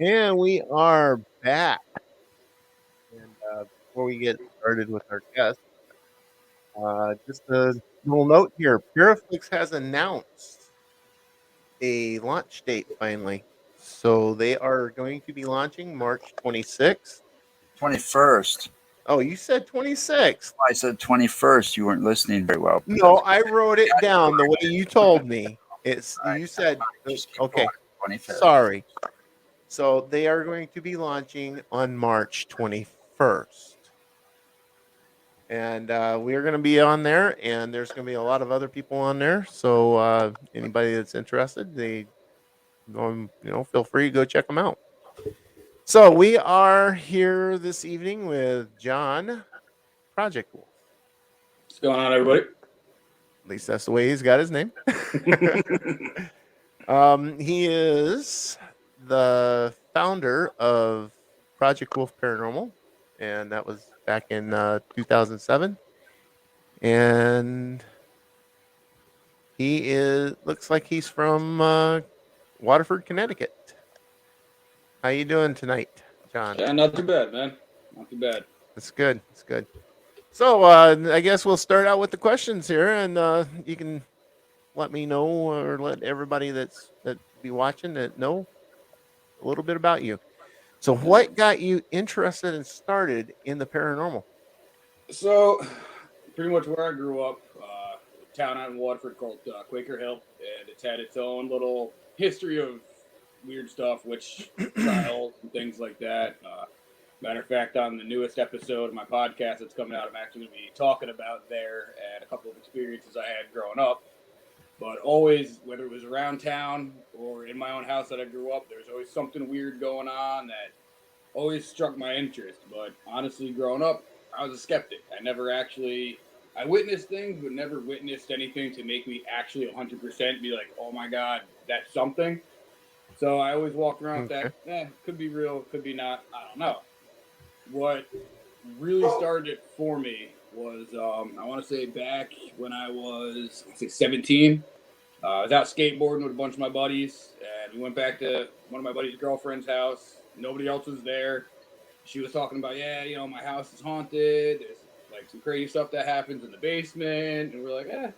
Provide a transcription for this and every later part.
And we are back. And before we get started with our guest, just a little note here. Puriflix has announced a launch date finally. So they are going to be launching March 26th. 21st. Oh, you said 26th. I said 21st. You weren't listening very well. No, I wrote it down the way you told me. You said Just keep okay. going. 25th. Sorry. So they are going to be launching on March 21st. And we are going to be on there, and there's going to be a lot of other people on there. So anybody that's interested, feel free to go check them out. So we are here this evening with John, ProjectWolf. What's going on, everybody? At least that's the way he's got his name. He is the founder of Project Wolf Paranormal, and that was back in 2007. And he looks like he's from Waterford, Connecticut. How you doing tonight, John? Yeah, not too bad, man. Not too bad. That's good. That's good. So I guess we'll start out with the questions here, and you can let me know or let everybody that be watching that know a little bit about you. So, what got you interested and started in the paranormal? So, pretty much where I grew up, a town out in Waterford called Quaker Hill, and it's had its own little history of weird stuff, witch trials and things like that. Matter of fact, on the newest episode of my podcast that's coming out, I'm actually going to be talking about there and a couple of experiences I had growing up. But always, whether it was around town or in my own house that I grew up, there was always something weird going on that always struck my interest. But honestly, growing up, I was a skeptic. I witnessed things, but never witnessed anything to make me actually 100% be like, oh my God, that's something. So I always walked around with that, could be real, could be not, I don't know. What really started it for me was, I want to say back when I was 17. I was out skateboarding with a bunch of my buddies, and we went back to one of my buddy's girlfriend's house. Nobody else was there. She was talking about, my house is haunted. There's like some crazy stuff that happens in the basement. And we're like,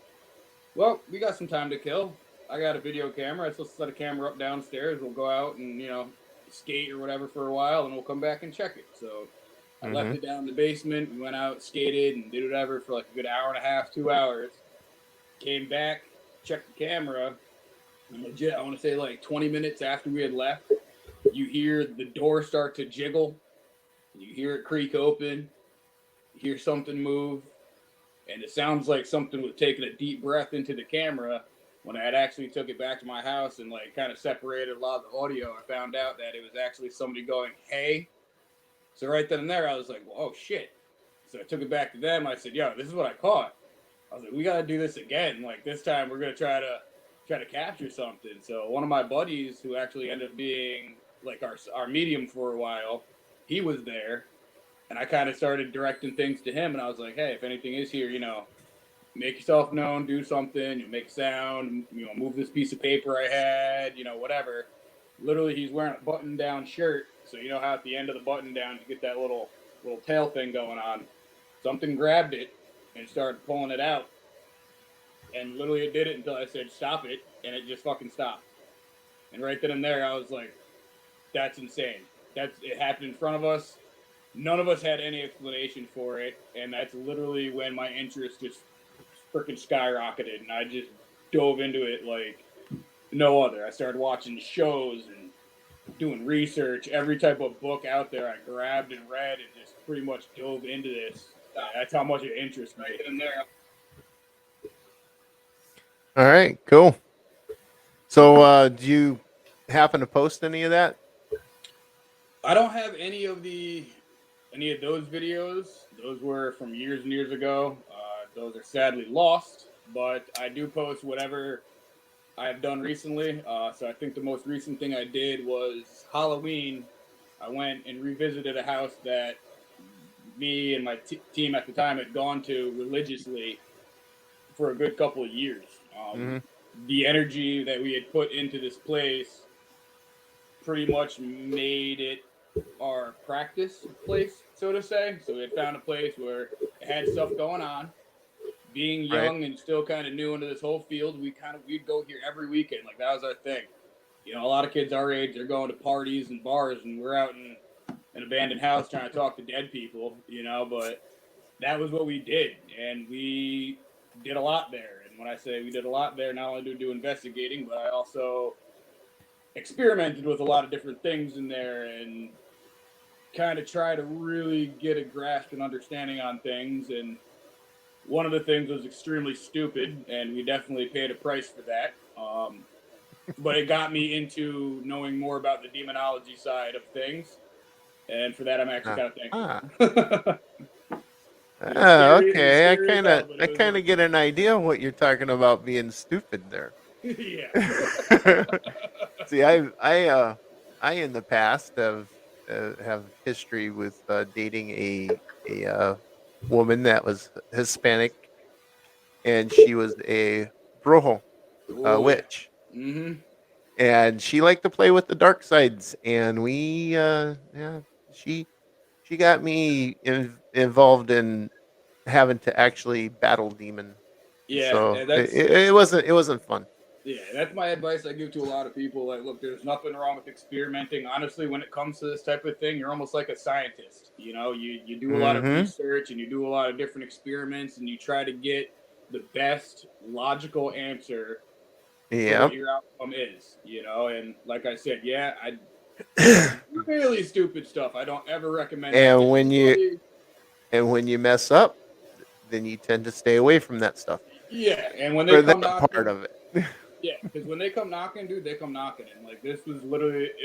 well, we got some time to kill. I got a video camera. Let's set a camera up downstairs. We'll go out and, skate or whatever for a while, and we'll come back and check it. So I left it down in the basement. We went out, skated, and did whatever for like a good hour and a half, 2 hours. Came back, checked the camera, and legit, I want to say like 20 minutes after we had left, you hear the door start to jiggle. You hear it creak open. You hear something move. And it sounds like something was taking a deep breath into the camera. When I had actually took it back to my house and like kind of separated a lot of the audio, I found out that it was actually somebody going, hey. So right then and there, I was like, well, oh, shit. So I took it back to them. I said, yo, this is what I caught. I was like, we got to do this again. Like this time we're going to try to capture something. So one of my buddies who actually ended up being like our medium for a while, he was there. And I kind of started directing things to him. And I was like, hey, if anything is here, make yourself known, do something, make a sound, move this piece of paper I had, whatever. Literally, he's wearing a button-down shirt. So you know how at the end of the button-down, you get that little tail thing going on. Something grabbed it and started pulling it out. And literally it did it until I said, stop it. And it just fucking stopped. And right then and there, I was like, that's insane. It happened in front of us. None of us had any explanation for it. And that's literally when my interest just freaking skyrocketed. And I just dove into it like no other. I started watching shows and doing research. Every type of book out there I grabbed and read and just pretty much dove into this. That's how much it interests me. In there. All right, cool. So, do you happen to post any of that? I don't have any of those videos. Those were from years and years ago. Those are sadly lost, but I do post whatever I have done recently. So I think the most recent thing I did was Halloween. I went and revisited a house that me and my team at the time had gone to religiously for a good couple of years. The energy that we had put into this place pretty much made it our practice place, so to say. So we had found a place where it had stuff going on. Being Right. young and still kind of new into this whole field, we'd go here every weekend. Like that was our thing. You know, a lot of kids our age, they're going to parties and bars, and we're out in an abandoned house trying to talk to dead people. You know, but that was what we did, and we did a lot there. And when I say we did a lot there, not only did we do investigating, but I also experimented with a lot of different things in there and kind of try to really get a grasp and understanding on things. And one of the things was extremely stupid, and we definitely paid a price for that. But it got me into knowing more about the demonology side of things, and for that, I'm actually Ah. kind of Ah. thankful. It was Okay. I scary as kind hell, of but I it was kind worth of get an idea of what you're talking about being stupid there. it. Yeah. See, I in the past have history with dating a woman that was Hispanic, and she was a brujo, a Oh yeah. witch, Mm-hmm. and she liked to play with the dark sides. And yeah, she she got me involved in having to actually battle demon. Yeah, So and that's it wasn't fun. yeah, that's my advice I give to a lot of people. Like, look, there's nothing wrong with experimenting. Honestly, when it comes to this type of thing, you're almost like a scientist. You know, you do a lot of Mm-hmm. research and you do a lot of different experiments and you try to get the best logical answer for what Yep. your outcome is. You know, and like I said, yeah, I really stupid stuff. I don't ever recommend that to and when you anybody. and when you mess up, then you tend to stay away from that stuff Yeah, and when they for come that part knocking, of it. yeah, because when they come knocking, dude, they come knocking. And like this was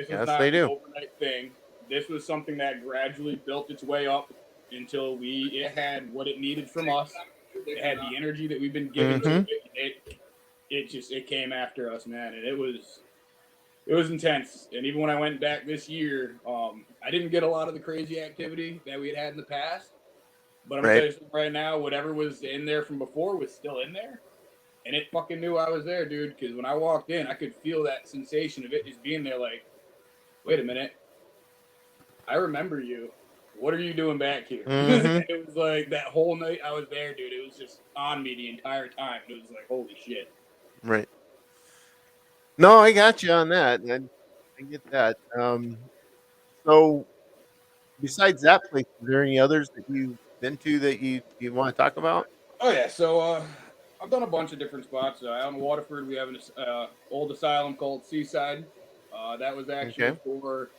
Yes, not they an do. overnight thing. This was something that gradually built its way up until it had what it needed from us. It had the energy that we've been giving to Mm-hmm. it. It came after us, man, and it was intense. And even when I went back this year, I didn't get a lot of the crazy activity that we had in the past. But I'm gonna tell Right. you something right now. Whatever was in there from before was still in there, and it fucking knew I was there, dude. Because when I walked in, I could feel that sensation of it just being there. Like, wait a minute, I remember you. What are you doing back here? Mm-hmm. It was like that whole night I was there, dude. It was just on me the entire time. It was like, holy shit. Right. No, I got you on that. I get that. So besides that place, is there any others that you've been to that you want to talk about? Oh yeah, so I've done a bunch of different spots. Out in Waterford, we have an old asylum called Seaside. That was actually Okay. for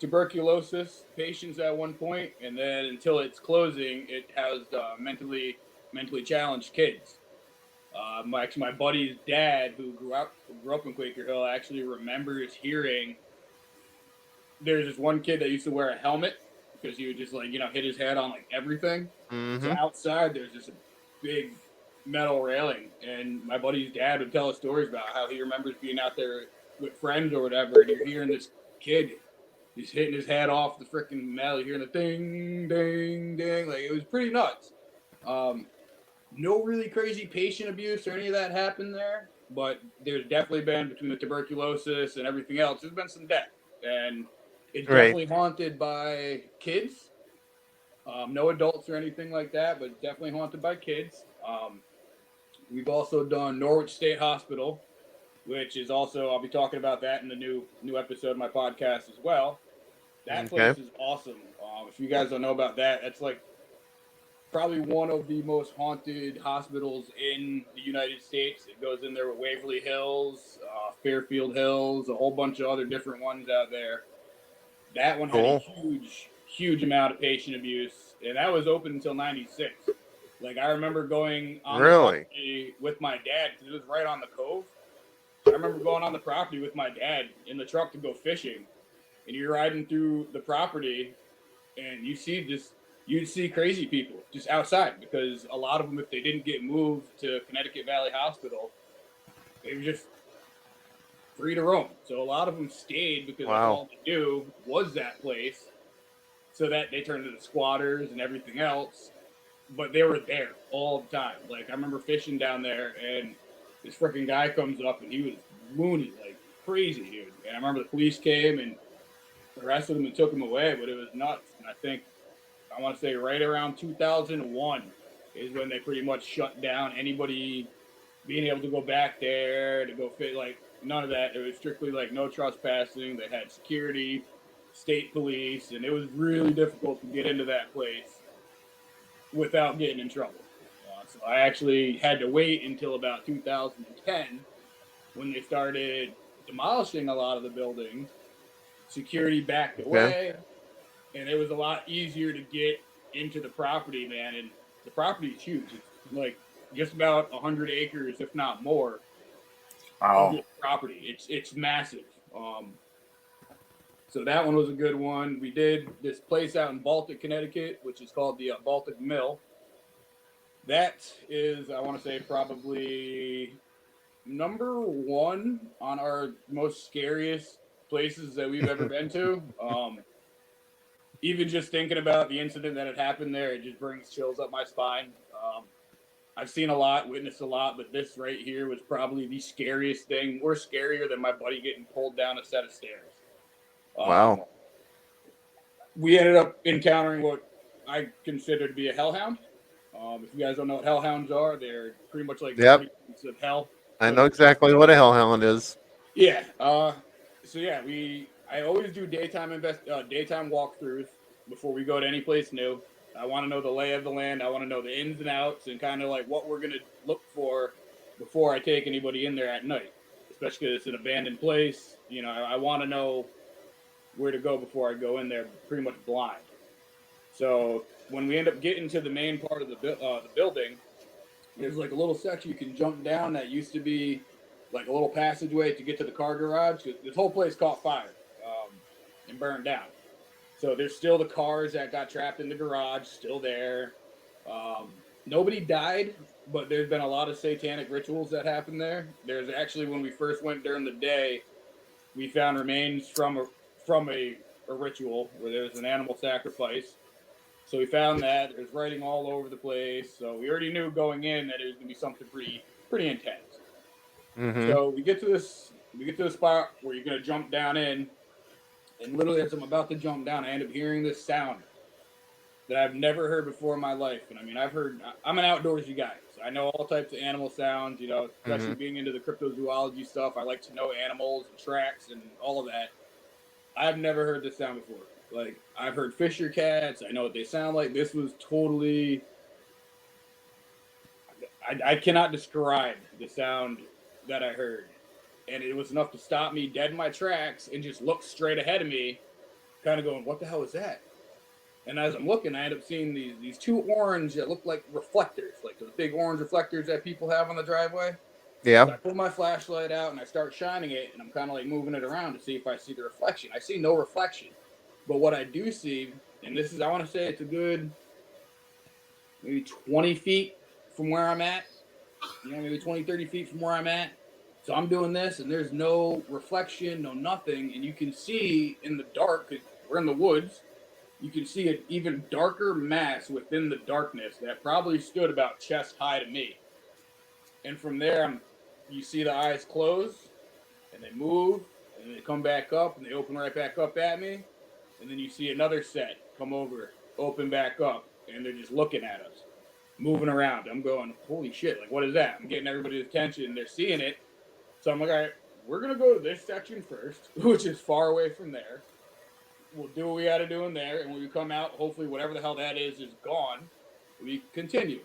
tuberculosis patients at one point, and then until its closing, it housed mentally challenged kids. My buddy's dad, who grew up in Quaker Hill, actually remembers hearing there's this one kid that used to wear a helmet because he would just like hit his head on like everything. So Mm-hmm. outside there's this big metal railing, and my buddy's dad would tell us stories about how he remembers being out there with friends or whatever, and you're hearing this kid just hitting his head off the freaking metal, you're hearing the ding, ding, ding. Like it was pretty nuts. Um, no really crazy patient abuse or any of that happened there, but there's definitely been between the tuberculosis and everything else. There's been some death, and it's Right. definitely haunted by kids. No adults or anything like that, but definitely haunted by kids. We've also done Norwich State Hospital, which is also I'll be talking about that in the new episode of my podcast as well. That Okay. place is awesome. If you guys don't know about that, that's like probably one of the most haunted hospitals in the United States. It goes in there with Waverly Hills, Fairfield Hills, a whole bunch of other different ones out there. That one had a Cool. huge amount of patient abuse, and that was open until '96. Like I remember going on the Really? property with my dad because it was right on the cove. I remember going on the property with my dad in the truck to go fishing, and you're riding through the property, and you'd see crazy people just outside because a lot of them, if they didn't get moved to Connecticut Valley Hospital, they were just free to roam. So a lot of them stayed because that's Wow. all they knew was that place. So that they turned into squatters and everything else, but they were there all the time. Like I remember fishing down there, and this freaking guy comes up, and he was loony like crazy, dude. And I remember the police came, and arrested him and took him away, but it was nuts. And I want to say right around 2001 is when they pretty much shut down anybody being able to go back there to go fit, like none of that. It was strictly like no trespassing. They had security, state police, and it was really difficult to get into that place without getting in trouble. So I actually had to wait until about 2010 when they started demolishing a lot of the buildings. Security backed Okay. away, and it was a lot easier to get into the property, man. And the property is huge. It's like just about 100 acres, if not more, of Wow. this property. It's massive. So that one was a good one. We did this place out in Baltic, Connecticut, which is called the Baltic Mill. That is, I want to say, probably number one on our most scariest places that we've ever been to. Even just thinking about the incident that had happened there, it just brings chills up my spine. I've seen a lot, witnessed a lot, but this right here was probably the scariest thing, more scarier than my buddy getting pulled down a set of stairs. Wow. We ended up encountering what I consider to be a hellhound. If you guys don't know what hellhounds are, they're pretty much like Yep. guardians of hell. I know exactly what a hellhound is. Yeah. So yeah, I always do daytime walkthroughs before we go to any place new. I want to know the lay of the land. I want to know the ins and outs and kind of like what we're gonna look for before I take anybody in there at night, especially because it's an abandoned place. You know, I want to know where to go before I go in there, pretty much blind. So when we end up getting to the main part of the building, there's like a little section you can jump down that used to be like a little passageway to get to the car garage. This whole place caught fire and burned down. So there's still the cars that got trapped in the garage, still there. Nobody died, but there's been a lot of satanic rituals that happened there. There's actually, when we first went during the day, we found remains from a ritual where there was an animal sacrifice. So we found that there's writing all over the place. So we already knew going in that it was going to be something pretty intense. Mm-hmm. So we get to the spot where you're going to jump down in, and literally as I'm about to jump down, I end up hearing this sound that I've never heard before in my life. And I mean, I'm an outdoorsy guy, so I know all types of animal sounds. You know, especially being into the cryptozoology stuff, I like to know animals and tracks and all of that. I've never heard this sound before. Like, I've heard fisher cats. I know what they sound like. This was totally. I cannot describe the sound that I heard. And it was enough to stop me dead in my tracks and just look straight ahead of me, kind of going, what the hell is that? And as I'm looking, I end up seeing these two orange that look like reflectors, like those big orange reflectors that people have on the driveway. Yeah. So I pull my flashlight out and I start shining it, and I'm kind of like moving it around to see if I see the reflection. I see no reflection. But what I do see, and this is, I want to say it's a good maybe 20 feet from where I'm at, maybe 20, 30 feet from where I'm at. So I'm doing this, and there's no reflection, no nothing, and you can see in the dark, we're in the woods, you can see an even darker mass within the darkness that probably stood about chest high to me. And from there, you see the eyes close, and they move, and they come back up, and they open right back up at me. And then you see another set come over, open back up, and they're just looking at us, moving around. I'm going, holy shit, like, what is that? I'm getting everybody's attention. They're seeing it. So I'm like, all right, we're going to go to this section first, which is far away from there. We'll do what we got to do in there. And when we come out, hopefully whatever the hell that is gone. We continue.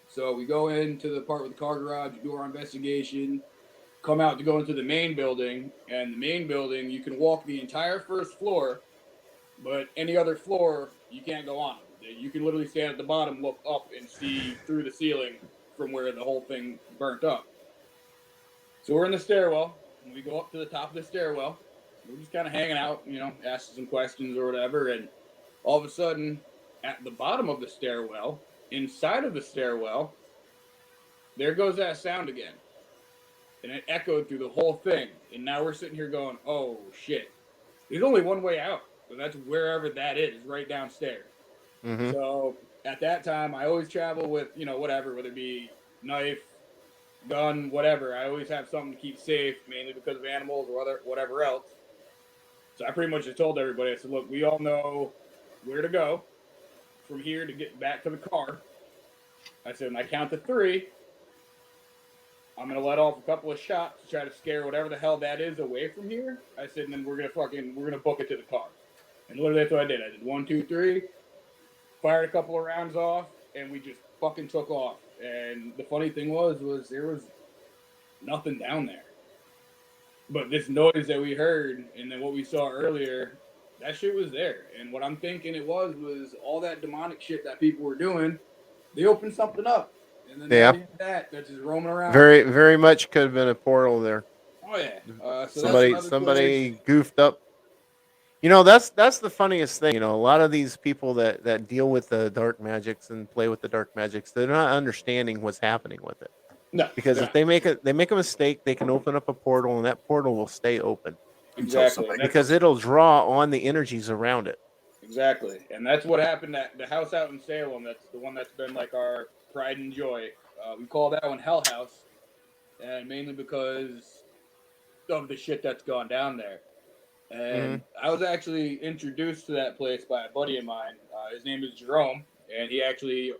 So we go into the part with the car garage, do our investigation, come out to go into the main building. And the main building, you can walk the entire first floor, but any other floor, you can't go on. You can literally stand at the bottom, look up, and see through the ceiling from where the whole thing burnt up. So we're in the stairwell, and we go up to the top of the stairwell. We're just kind of hanging out, asking some questions or whatever, and all of a sudden, at the bottom of the stairwell, inside of the stairwell, there goes that sound again. And it echoed through the whole thing. And now we're sitting here going, oh, shit. There's only one way out. So that's wherever that is, right downstairs. Mm-hmm. So at that time, I always travel with, whatever, whether it be knife, gun, whatever. I always have something to keep safe, mainly because of animals or whatever else. So I pretty much just told everybody, I said, look, we all know where to go from here to get back to the car. I said, when I count to 3, I'm gonna let off a couple of shots to try to scare whatever the hell that is away from here. I said, and then we're gonna book it to the car. And literally that's what I did. I did 1, 2, 3, fired a couple of rounds off, and we just fucking took off. And the funny thing was there was nothing down there. But this noise that we heard and then what we saw earlier, that shit was there. And what I'm thinking it was all that demonic shit that people were doing. They opened something up. And then Yeah. now we have that's just roaming around. Very, very much could have been a portal there. Oh yeah. So somebody goofed up. You know, that's the funniest thing. You know, a lot of these people that deal with the dark magics and play with the dark magics, they're not understanding what's happening with it. No. Because if they make a mistake, they can open up a portal, and that portal will stay open. Exactly. Because it'll draw on the energies around it. Exactly. And that's what happened at the house out in Salem. That's the one that's been like our pride and joy. We call that one Hell House. And mainly because of the shit that's gone down there. And I was actually introduced to that place by a buddy of mine. His name is Jerome, and he actually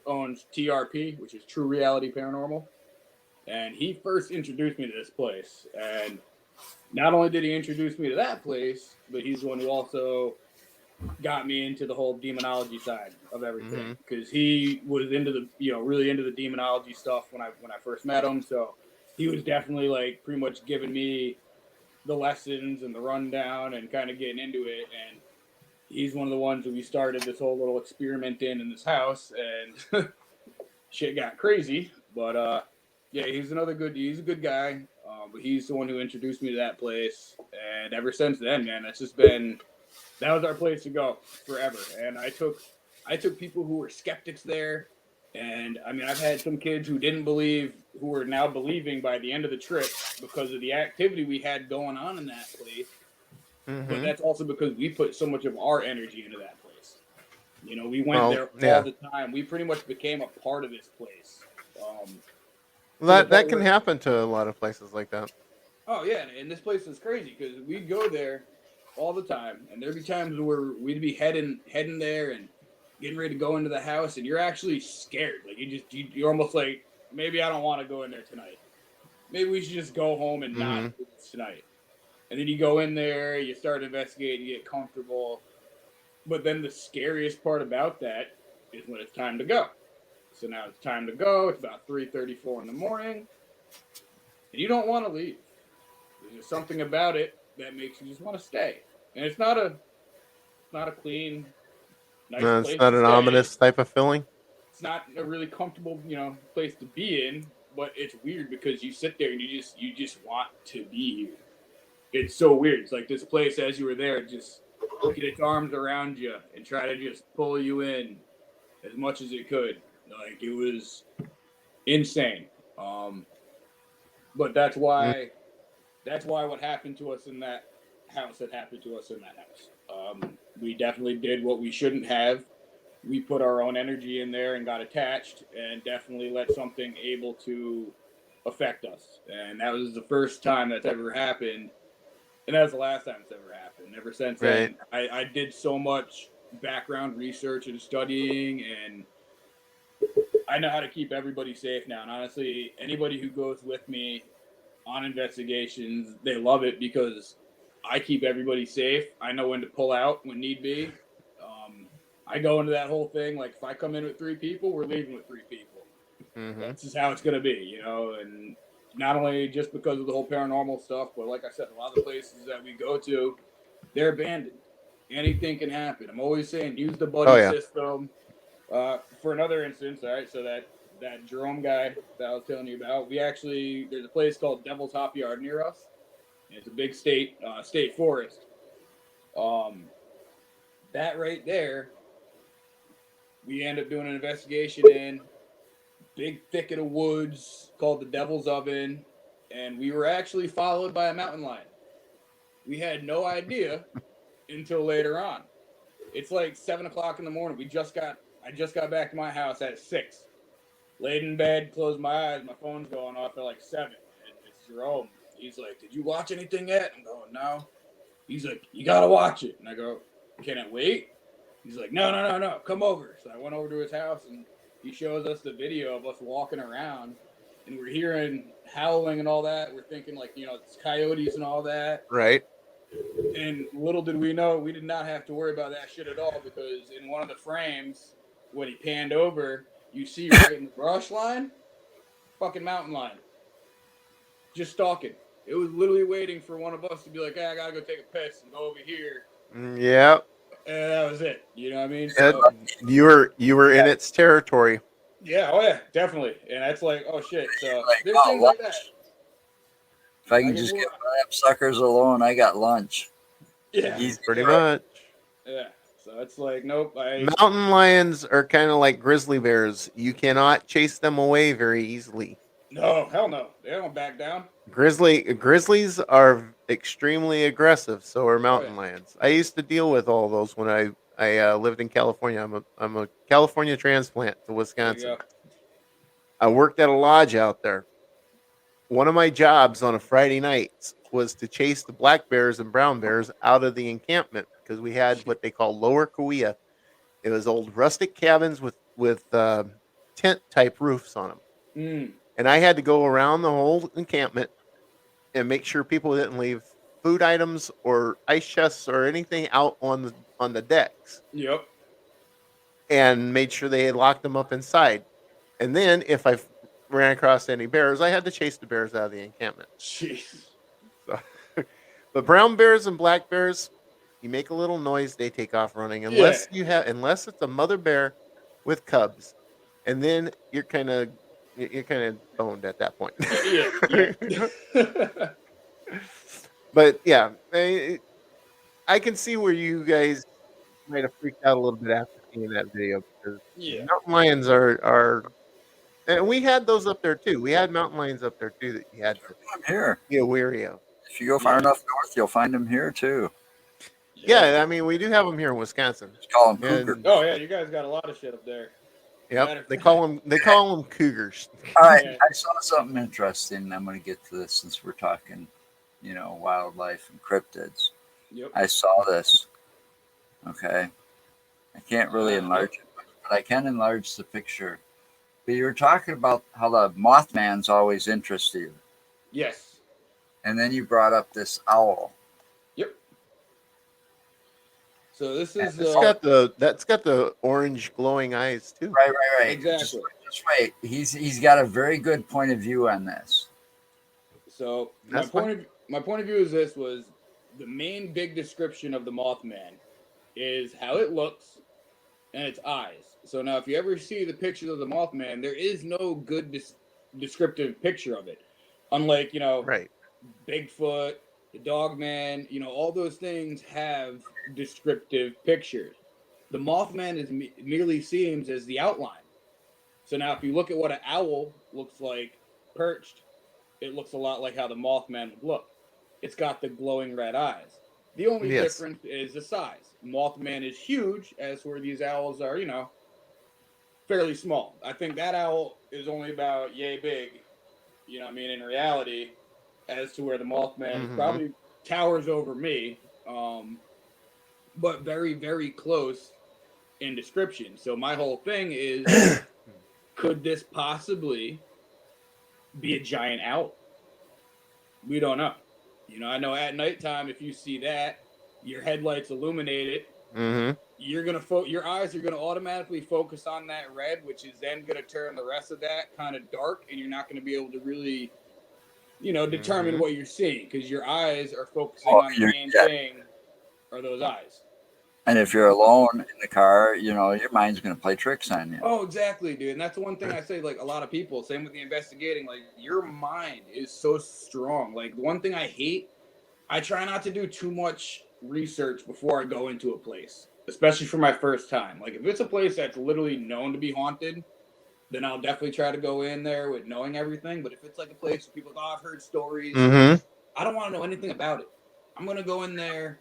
owns TRP, which is True Reality Paranormal. And he first introduced me to this place. And not only did he introduce me to that place, but he's the one who also got me into the whole demonology side of everything. Because he was into the, really into the demonology stuff when I first met him. So he was definitely like pretty much giving me the lessons and the rundown and kind of getting into it. And he's one of the ones who we started this whole little experiment in this house, and shit got crazy. But yeah, he's a good guy. But he's the one who introduced me to that place, and ever since then, man, that was our place to go forever. And I took people who were skeptics there. And I mean, I've had some kids who didn't believe, who are now believing by the end of the trip because of the activity we had going on in that place. But that's also because we put so much of our energy into that place. We went there all the time. We pretty much became a part of this place. That can happen to a lot of places like that. Oh yeah, and this place is crazy because we'd go there all the time, and there'd be times where we'd be heading there and getting ready to go into the house, and you're actually scared. Like you're almost like, maybe I don't want to go in there tonight. Maybe we should just go home and not do this tonight. And then you go in there, you start investigating, you get comfortable. But then the scariest part about that is when it's time to go. So now it's time to go. It's about 3:34 in the morning, and you don't want to leave. There's just something about it that makes you just want to stay. And it's not a clean, nice place. It's not an ominous type of feeling. It's not a really comfortable, place to be in. But it's weird because you sit there and you just want to be here. It's so weird. It's like this place, as you were there, just get its arms around you and try to just pull you in as much as it could. Like, it was insane. But that's why what happened to us in that house had happened to us in that house. We definitely did what we shouldn't have. We put our own energy in there and got attached, and definitely let something able to affect us. And that was the first time that's ever happened. And that was the last time it's ever happened. Ever since then, I did so much background research and studying, and I know how to keep everybody safe now. And honestly, anybody who goes with me on investigations, they love it because I keep everybody safe. I know when to pull out when need be. I go into that whole thing like, if I come in with 3 people, we're leaving with 3 people. That's just how it's going to be, and not only just because of the whole paranormal stuff, but like I said, a lot of the places that we go to, they're abandoned. Anything can happen. I'm always saying use the buddy system. For another instance, all right, so that Jerome guy that I was telling you about, there's a place called Devil's Hop Yard near us. It's a big state forest. That right there, we end up doing an investigation in big thicket of woods called the Devil's Oven, and we were actually followed by a mountain lion. We had no idea until later on. It's like 7:00 in the morning. I just got back to my house at 6. Laid in bed, closed my eyes, my phone's going off at like 7. And it's Jerome. He's like, "Did you watch anything yet?" I'm going, "No." He's like, you gotta watch it. And I go, can I wait? He's like, no, come over. So I went over to his house and he shows us the video of us walking around and we're hearing howling and all that. We're thinking like, it's coyotes and all that. Right. And little did we know, we did not have to worry about that shit at all because in one of the frames, when he panned over, you see right in the brush line, fucking mountain lion. Just stalking. It was literally waiting for one of us to be like, hey, I gotta go take a piss and go over here. Yeah. And that was it. You know what I mean? So, So you were in its territory. yeah, oh yeah, definitely. And that's like, oh shit. So Like, there's things like that. If I can just get one of them suckers alone, I got lunch. Yeah. Easy. Pretty much. Yeah. So it's like, nope. Mountain lions are kind of like grizzly bears. You cannot chase them away very easily. No, hell no. They don't back down. Grizzlies are extremely aggressive. So are mountain yeah. lions. I used to deal with all those when I lived in California. I'm a California transplant to Wisconsin. I worked at a lodge out there. One of my jobs on a Friday night was to chase the black bears and brown bears out of the encampment because we had what they call lower Kauai. It was old rustic cabins with tent type roofs on them. Mm. And I had to go around the whole encampment and make sure people didn't leave food items or ice chests or anything out on the decks. Yep. And made sure they had locked them up inside. And then if I ran across any bears, I had to chase the bears out of the encampment. Jeez. So, but brown bears and black bears, you make a little noise, they take off running. Unless it's a mother bear with cubs, and then you're kind of boned at that point. Yeah. But yeah, I can see where you guys might have freaked out a little bit after seeing that video because mountain lions are. And we had those up there too. We had mountain lions up there too that you had to here. be wary of. If you go far enough north, you'll find them here too. Yeah, I mean we do have them here in Wisconsin. Just call them cougars. Oh yeah, you guys got a lot of shit up there. Yep, they call them cougars. All right, I saw something interesting. I'm going to get to this since we're talking, wildlife and cryptids. Yep. I saw this. Okay, I can't really enlarge it, but I can enlarge the picture. But you were talking about how the Mothman's always interested you. Yes. And then you brought up this owl. Yep. So this is that's got the orange glowing eyes too. Right. Exactly. Just wait. He's got a very good point of view on this. So my point of view is this was the main big description of the Mothman is how it looks and its eyes. So now if you ever see the pictures of the Mothman, there is no good descriptive picture of it. Unlike, right. Bigfoot, the Dogman, all those things have descriptive pictures. The Mothman is merely seems as the outline. So now if you look at what an owl looks like perched, it looks a lot like how the Mothman would look. It's got the glowing red eyes. The only difference is the size. Mothman is huge, as where these owls are, fairly small. I think that owl is only about yay big, in reality, as to where the Mothman probably towers over me, but very, very close in description. So my whole thing is, could this possibly be a giant owl? We don't know. I know at nighttime, if you see that, your headlights illuminate it. Mm-hmm. You're gonna your eyes are gonna automatically focus on that red, which is then gonna turn the rest of that kind of dark, and you're not gonna be able to really, determine what you're seeing because your eyes are focusing on the main thing, are those eyes. And if you're alone in the car, your mind's gonna play tricks on you. Oh, exactly, dude. And that's the one thing I say, like a lot of people, same with the investigating, like your mind is so strong. Like the one thing I hate, I try not to do too much research before I go into a place, especially for my first time. Like if it's a place that's literally known to be haunted, then I'll definitely try to go in there with knowing everything. But if it's like a place where people I've heard stories, I don't want to know anything about it. I'm gonna go in there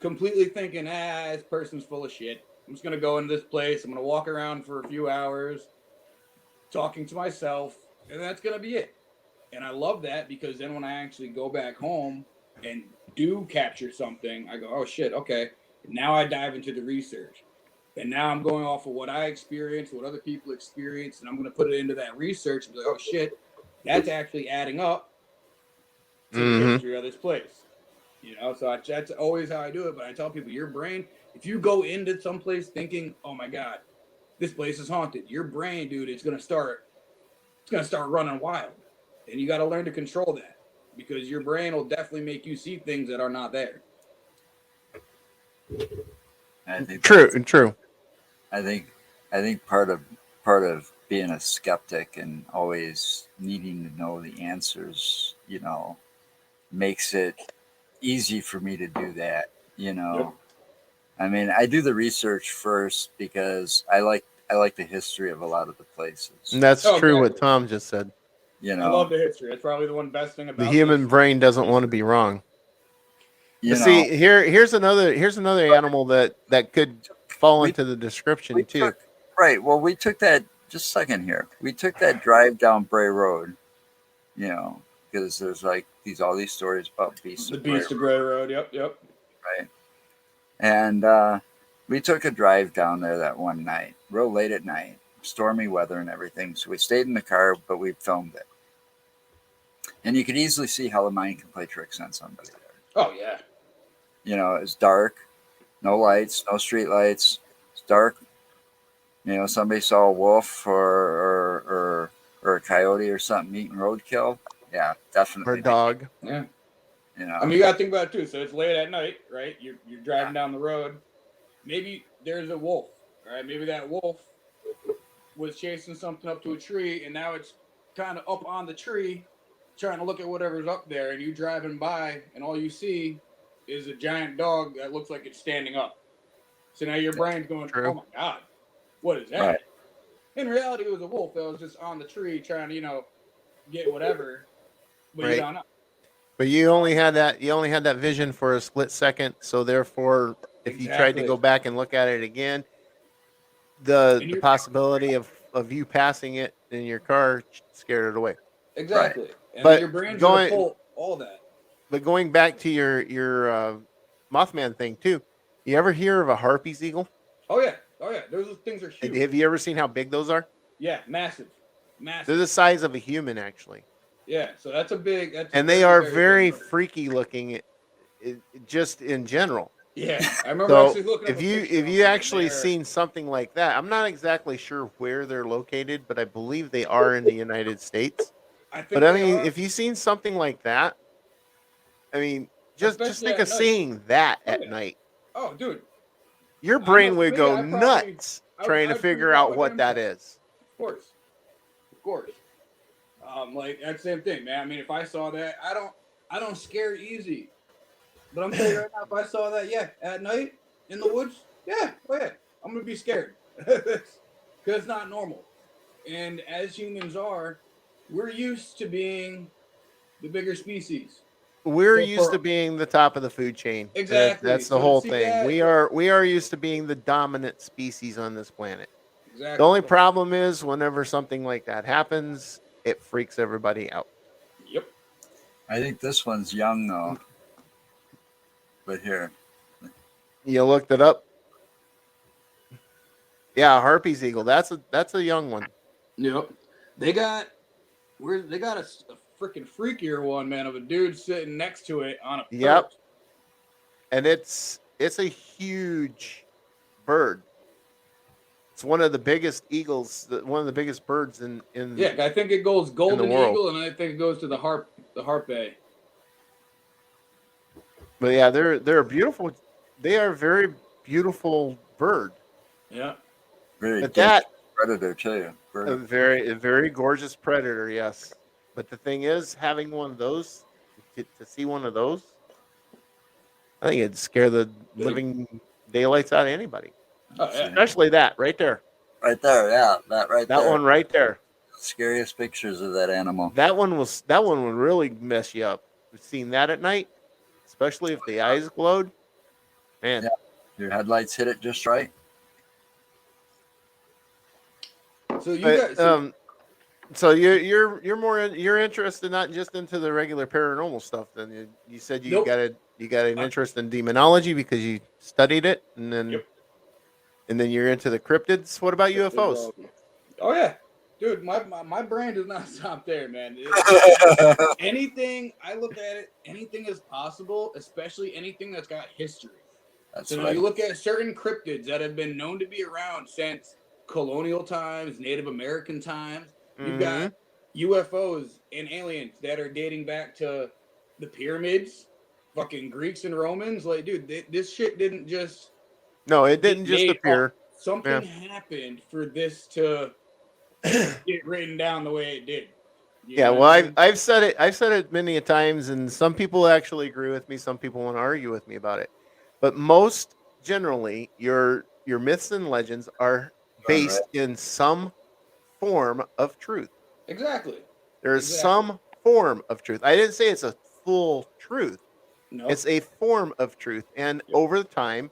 completely thinking, this person's full of shit. I'm just gonna go into this place. I'm gonna walk around for a few hours, talking to myself, and that's gonna be it. And I love that because then when I actually go back home and do capture something, I go, oh shit, okay. Now I dive into the research. And now I'm going off of what I experienced, what other people experience, and I'm going to put it into that research and be like, oh shit, that's actually adding up to the Mm-hmm. history of this place. So that's always how I do it. But I tell people, your brain, if you go into some place thinking, oh my God, this place is haunted, your brain, dude, it's gonna start running wild. And you got to learn to control that, because your brain will definitely make you see things that are not there. I think True. I think part of being a skeptic and always needing to know the answers, makes it easy for me to do that. Yep. I mean, I do the research first because I like the history of a lot of the places. And that's Oh, true exactly. what Tom just said. You I love know, the history. That's probably the one best thing about The human this. brain doesn't want to be wrong. you See, know, here's another animal that could fall we into the we description too. took right. Well, we took that just a second here. We took that drive down Bray Road. Because there's like all these stories about beasts The of Bray Beast of Bray Road. Yep. right? And we took a drive down there that one night, real late at night, stormy weather and everything. So we stayed in the car, but we filmed it. And you could easily see how the mind can play tricks on somebody there. Oh yeah. It's dark, no lights, no street lights. It's dark. Somebody saw a wolf or a coyote or something eating roadkill. Yeah, definitely. Or a dog. Yeah. I mean, you got to think about it too. So it's late at night, right? You're driving down the road. Maybe there's a wolf, right? Maybe that wolf was chasing something up to a tree, and now it's kind of up on the tree, trying to look at whatever's up there, and you driving by, and all you see is a giant dog that looks like it's standing up. So now your brain's going, True. oh my God, what is that? Right. In reality, it was a wolf that was just on the tree trying to, get whatever, but you Right. don't know. But you only had that vision for a split second, so therefore, if you tried to Exactly. go back and look at it again, the And you're possibility of you passing it in your car scared it away. exactly, Right. and But then your brain's gonna going pull all that. but going back to your Mothman thing too, you ever hear of a harpies eagle? Oh yeah. Those things are huge. Have you ever seen how big those are? Yeah, massive. They're the size of a human, actually. Yeah, so that's a big. And they are very very big bird. freaky looking, just in general. Yeah, I remember So actually looking. if you actually seen something like that, I'm not exactly sure where they're located, but I believe they are in the United States. But I mean, if you've seen something like that, I mean, just Especially think at of night. seeing that Oh, at yeah. night. Oh, dude, Your I brain know for would me, go I probably- nuts trying to I'd figure freak out out my what that grandpa. is. Of course. Like that same thing, man. I mean, if I saw that, I don't scare easy. But I'm telling you right now, if I saw that, yeah, at night in the woods, yeah, I'm gonna be scared because it's not normal. And as humans are, we're used to being the bigger species. We're So used for- to being the top of the food chain. Exactly. That's the So to whole see thing. that- We are used to being the dominant species on this planet. Exactly. The only problem is whenever something like that happens, it freaks everybody out. Yep. I think this one's young though. But here, You looked it up. Yeah, harpies eagle. That's a young one. Yep. They got a freaking freakier one, man, of a dude sitting next to it on a perch. Yep. And it's a huge bird. It's one of the biggest eagles, one of the biggest birds in Yeah, I think it goes golden world. eagle, and I think it goes to the harpy. But yeah, they're beautiful. They are a very beautiful bird. Yeah. very But dangerous that predator too. a very gorgeous predator, yes. But the thing is, having one of those, to see one of those, I think it'd scare the living daylights out of anybody. Oh yeah. Especially that right there. Right there, yeah, that right That there. one right there. Scariest pictures of that animal. That one would really mess you up. We've seen that at night, especially if the eyes glowed. Man, Yeah. Your headlights hit it just right. So you but, guys, so you're interested not just into the regular paranormal stuff. Then you said you Nope. got to You got an interest in demonology because you studied it, and Yep. then you're into the cryptids. What about UFOs? Oh yeah, dude, my brain does not stop there, man. Anything I look at it, anything is possible, especially anything that's got history. That's So now right. you look at certain cryptids that have been known to be around since colonial times, Native American times. You've got UFOs and aliens that are dating back to the pyramids, fucking Greeks and Romans. Like, dude, this shit didn't just No, it get didn't just made up. appear. Something Yeah. happened for this to get written down the way it did. Yeah, well, I've said it. I've said it many a times, and some people actually agree with me. Some people want to argue with me about it. But most generally, your myths and legends are Darn right. based in some form of truth. Exactly. There is some form of truth. I didn't say it's a full truth. No. It's a form of truth, and Yep. over time,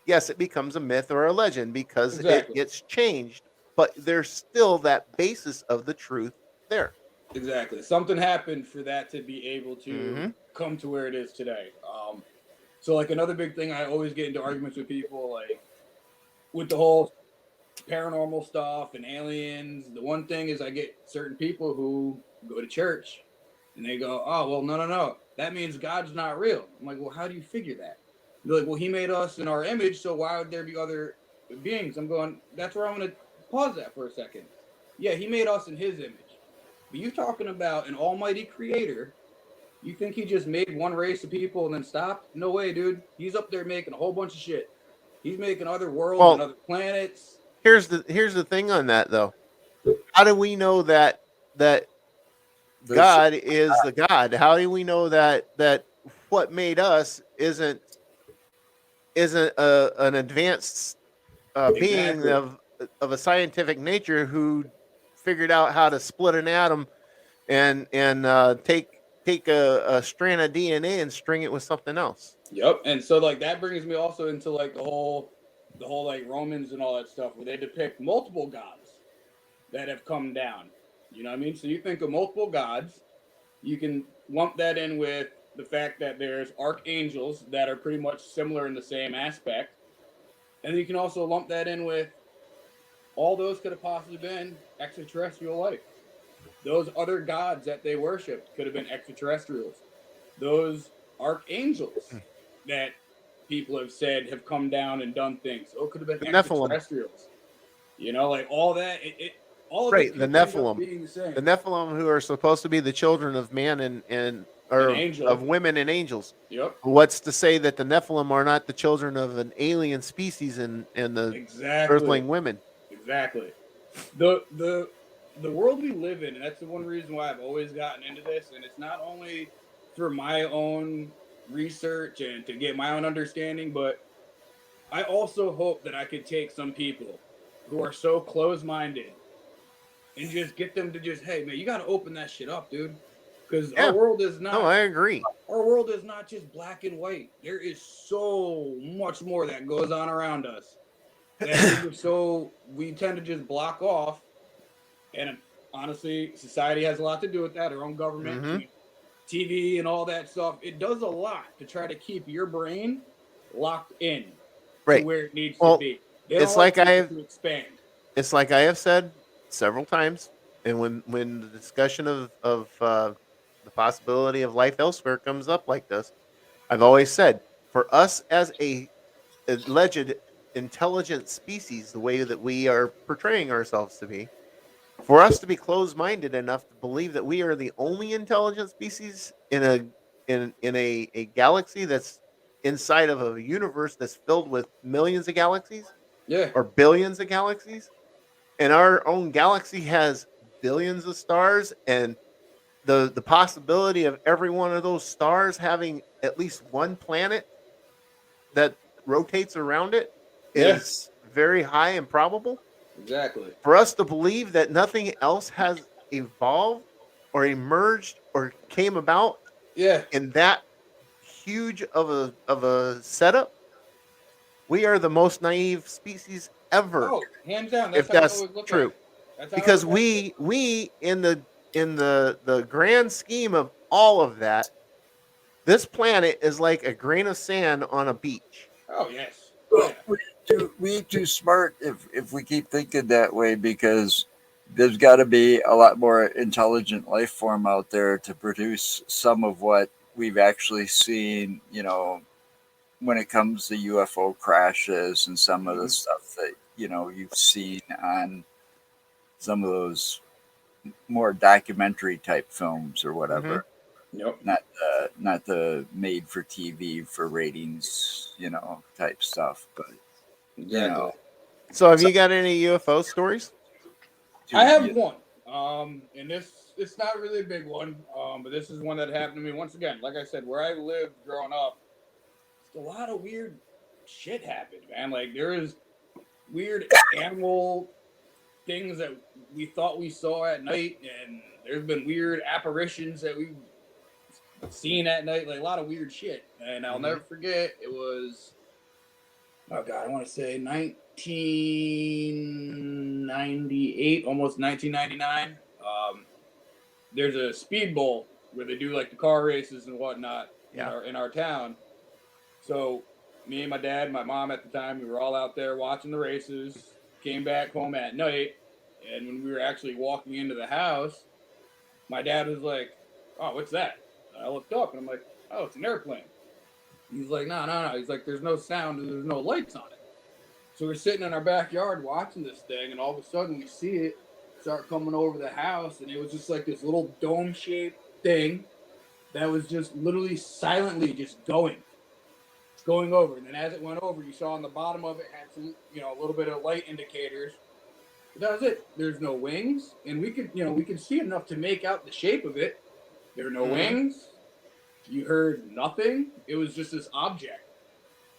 yes, it becomes a myth or a legend because it gets changed. But there's still that basis of the truth there. Exactly. Something happened for that to be able to Mhm. come to where it is today. So like another big thing, I always get into arguments with people, like with the whole paranormal stuff and aliens. The one thing is, I get certain people who go to church and they go, "Oh, well, no, that means God's not real." I'm like, "Well, how do you figure that?" They're like, "Well, He made us in our image, so why would there be other beings?" I'm going, "That's where I'm going to pause that for a second. Yeah, He made us in His image. But you talking about an almighty creator. You think he just made one race of people and then stopped? No way, dude. He's up there making a whole bunch of shit. He's making other worlds and Well, other planets. here's the thing on that though. How do we know that There's God is the God? How do we know that what made us isn't an advanced being Exactly. of a scientific nature who figured out how to split an atom and take a strand of DNA and string it with something else? Yep. And so like that brings me also into like the whole like Romans and all that stuff where they depict multiple gods that have come down. You know what I mean? So you think of multiple gods, you can lump that in with the fact that there's archangels that are pretty much similar in the same aspect. And you can also lump that in with all those could have possibly been extraterrestrial life. Those other gods that they worshipped could have been extraterrestrials. Those archangels that people have said have come down and done things, so it could have been The Nephilim. extraterrestrials. You know, like all that. All of Right, it the could end up Nephilim. being the same. The Nephilim, who are supposed to be the children of man and or An angel. of women and angels. Yep. What's to say that the Nephilim are not the children of an alien species and the Exactly. Earthling women? Exactly. The world we live in, and that's the one reason why I've always gotten into this, and it's not only for my own research and to get my own understanding, but I also hope that I could take some people who are so close-minded and just get them to just, hey man, you got to open that shit up, dude, because Yeah. our world is not. No, I agree. Our world is not just black and white. There is so much more that goes on around us. That we tend to just block off, and honestly, society has a lot to do with that. Our own government, Mhm. TV, and all that stuff. It does a lot to try to keep your brain locked in Right. to where it needs Well, to be. They it's don't like people I have to expand. it's like I have said several times, and when the discussion of the possibility of life elsewhere comes up like this, I've always said, for us as a alleged intelligent species, the way that we are portraying ourselves to be, for us to be closed-minded enough to believe that we are the only intelligent species in a galaxy that's inside of a universe that's filled with millions of galaxies Yeah. or billions of galaxies, and our own galaxy has billions of stars, and the possibility of every one of those stars having at least one planet that rotates around it Yeah. is very high and probable. Exactly. For us to believe that nothing else has evolved or emerged or came about Yeah. in that huge of a setup, we are the most naive species ever, Oh, hands down. That's if how I that's always look at true. it. That's how I Because look at it. we in the grand scheme of all of that, This planet is like a grain of sand on a beach. Oh yes. Oh yeah. We too smart if we keep thinking that way, because there's got to be a lot more intelligent life form out there to produce some of what we've actually seen. When it comes to UFO crashes and some of the Mhm. stuff that you've seen on some of those more documentary type films or Hmm. whatever. Yep. Not the made for TV for ratings, type stuff, but you know, Exactly. So, have so, you got any UFO stories? I dude, have you, one. And this it's not really a big one. But this is one that happened to me once again. Like I said, where I lived growing up, just a lot of weird shit happened, man. Like there is weird animal things that we thought we saw at night, and there's been weird apparitions that we've seen at night, like a lot of weird shit. And I'll Hmm. never forget, it was, oh God, I want to say 1998, almost 1999. There's a speed bowl where they do like the car races and whatnot in Yeah. our town. So me and my dad, and my mom at the time, we were all out there watching the races. Came back home at night, and when we were actually walking into the house, my dad was like, "Oh, what's that?" And I looked up, and I'm like, "Oh, it's an airplane." He's like, "No, no, no." He's like, "There's no sound, and there's no lights on it." So we're sitting in our backyard watching this thing, and all of a sudden we see it start coming over the house, and it was just like this little dome-shaped thing that was just literally silently just going over. And then as it went over, you saw on the bottom of it had some, a little bit of light indicators. But that was it. There's no wings, and we could see enough to make out the shape of it. There were no Hmm. wings. You heard nothing. It was just this object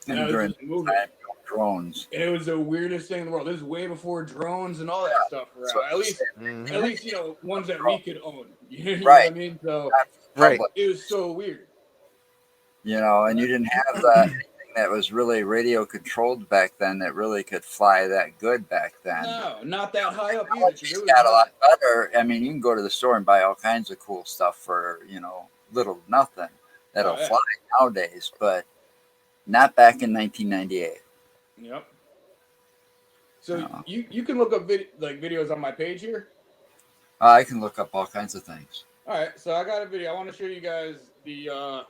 that and was during just moving. the time, drones. And it was the weirdest thing in the world. This is way before drones and all that stuff were That's out. what At I'm least, saying. Hmm. ones that we could own. You know what I Right, mean? So not for the Right. public. it was so weird. And you But didn't have anything that was really radio controlled back then that really could fly that good back then. no, not that high up either, because Technology's it was got a lot low. better. I mean, you can go to the store and buy all kinds of cool stuff for little nothing that'll Oh yeah. fly nowadays, but not back in 1998. Yep. So Uh, you can look up videos on my page here. I can look up all kinds of things. All right, so I got a video. I want to show you guys the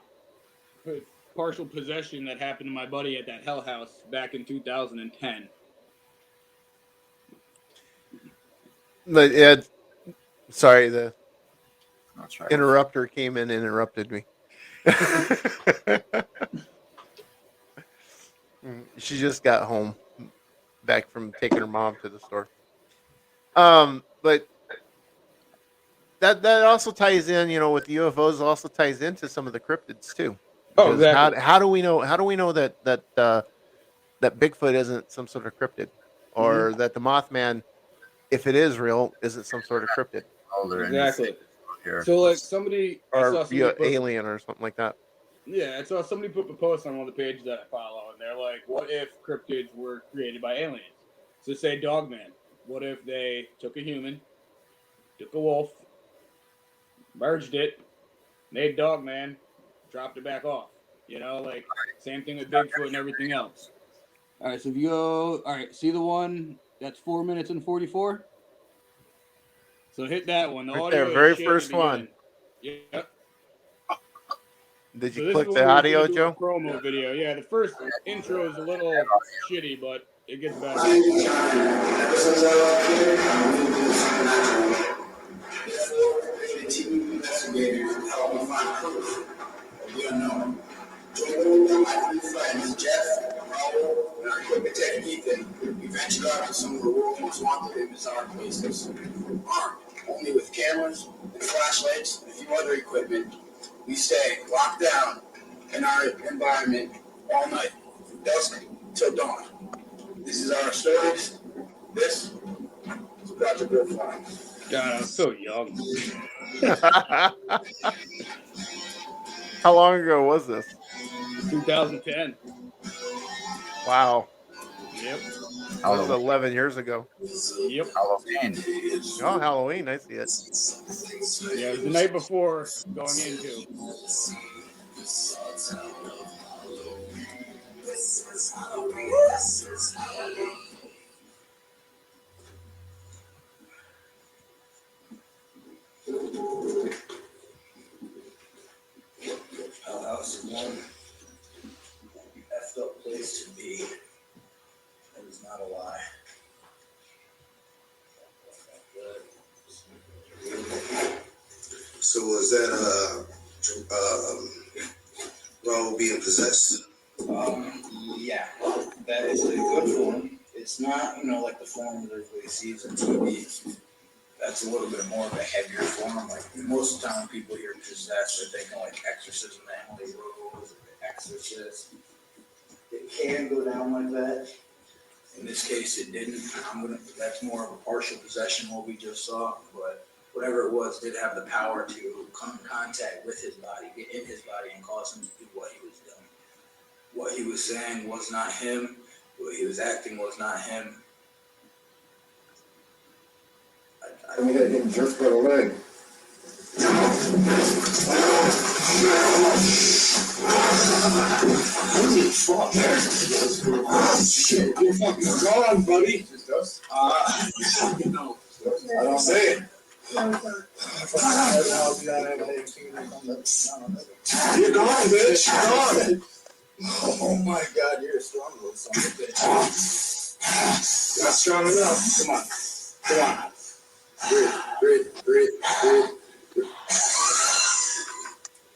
partial possession that happened to my buddy at that Hell House back in 2010. But yeah, sorry, the That's right. interrupter came in and interrupted me. She just got home back from taking her mom to the store. But that also ties in, with UFOs. Also ties into some of the cryptids too, Oh, because exactly. how do we know that Bigfoot isn't some sort of cryptid, Hmm. or that the Mothman, if it is real, isn't some sort of cryptid, Older anything Exactly. here. So like Let's I or saw somebody put, alien or something like that. yeah, I saw somebody put a post on one of the pages that I follow, and they're like, "What if cryptids were created by aliens?" So say Dogman. What if they took a human, took a wolf, merged it, made Dogman, dropped it back off? Like same thing with Bigfoot and everything else. All right, so if you go, all right, see the one that's 4 minutes and 44. So hit that one. The Right there, audio is very shit in the first one. beginning. Yep. Did you So this is click when the we were gonna audio, do our Joe? promo video. Yeah, the first intro is a little shitty, but it gets better. Investigators help me find proof of the unknown. My three friends, Jeff, Raul, and our equipment tech Ethan, we ventured out to some of the world's most wanted and bizarre places. Armed only with cameras and flashlights and a few other equipment, we stay locked down in our environment all night, from dusk till dawn. This is our stories. This is ProjectWolf. God, I'm so young. How long ago was this? 2010. Wow, Yep. that was Halloween. 11 years ago. Yep. Halloween. Oh, Halloween, I see it. Yeah, it was the night before going into. Hell House is one effed up place to be. That is not a lie. So was that Raul being possessed? Yeah, that is a good form. It's not, like the form that everybody sees on TV. That's a little bit more of a heavier form. Like most of the time, people hear possessed, they're thinking like exorcism, Emily Rose, or the Exorcist. It can go down like that. In this case, it didn't. That's more of a partial possession, what we just saw. But whatever it was, did have the power to come in contact with his body, get in his body, and cause him to do what he was doing. What he was saying was not him. What he was acting was not him. I We had him just by the leg. Holy fuck, shit, you're fucking gone, buddy. Just us? No. I don't say it. You're gone, bitch. You're gone. Oh my God, you're a strong little son of a bitch. Not strong enough. Come on. Come on. Breathe.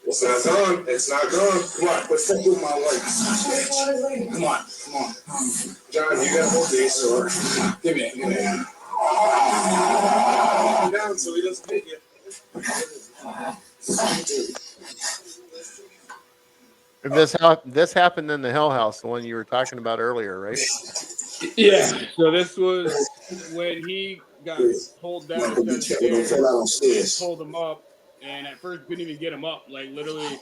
It's not gone. It's not gone. Come on, quit fucking with my legs. Come on. John, you gotta hold these or Give me it. down so he doesn't hit you. This happened in the Hell House, the one you were talking about earlier, right? Yeah. So this was when he got pulled down the stairs, pulled him up, and at first couldn't even get him up. Like literally,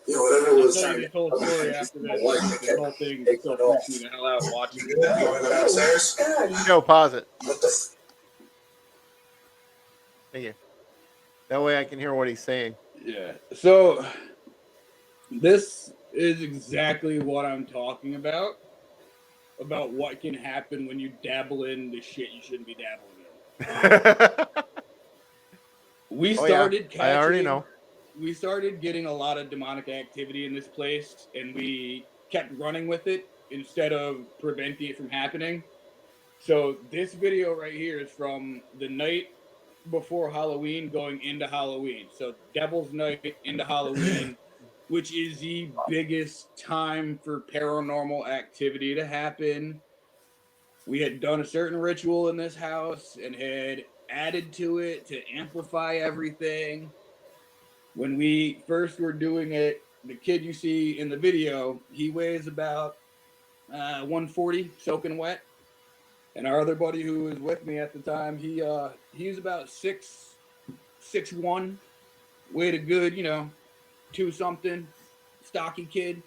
Yeah, whatever it I'll was. tell you this whole story after this. This whole thing still freaks me the hell out watching it. You wanna go downstairs? Joe, pause it. What the Thank you. That way I can hear what he's saying. Yeah. So this is exactly what I'm talking about what can happen when you dabble in the shit you shouldn't be dabbling in. We started I already know. We started getting a lot of demonic activity in this place, and we kept running with it instead of preventing it from happening. So this video right here is from the night before Halloween going into Halloween. So Devil's Night into Halloween, which is the biggest time for paranormal activity to happen. We had done a certain ritual in this house and had added to it to amplify everything. When we first were doing it, the kid you see in the video, he weighs about 140 soaking wet. And our other buddy who was with me at the time, he's about 6'1", weighed a good, 2-something, stocky kid.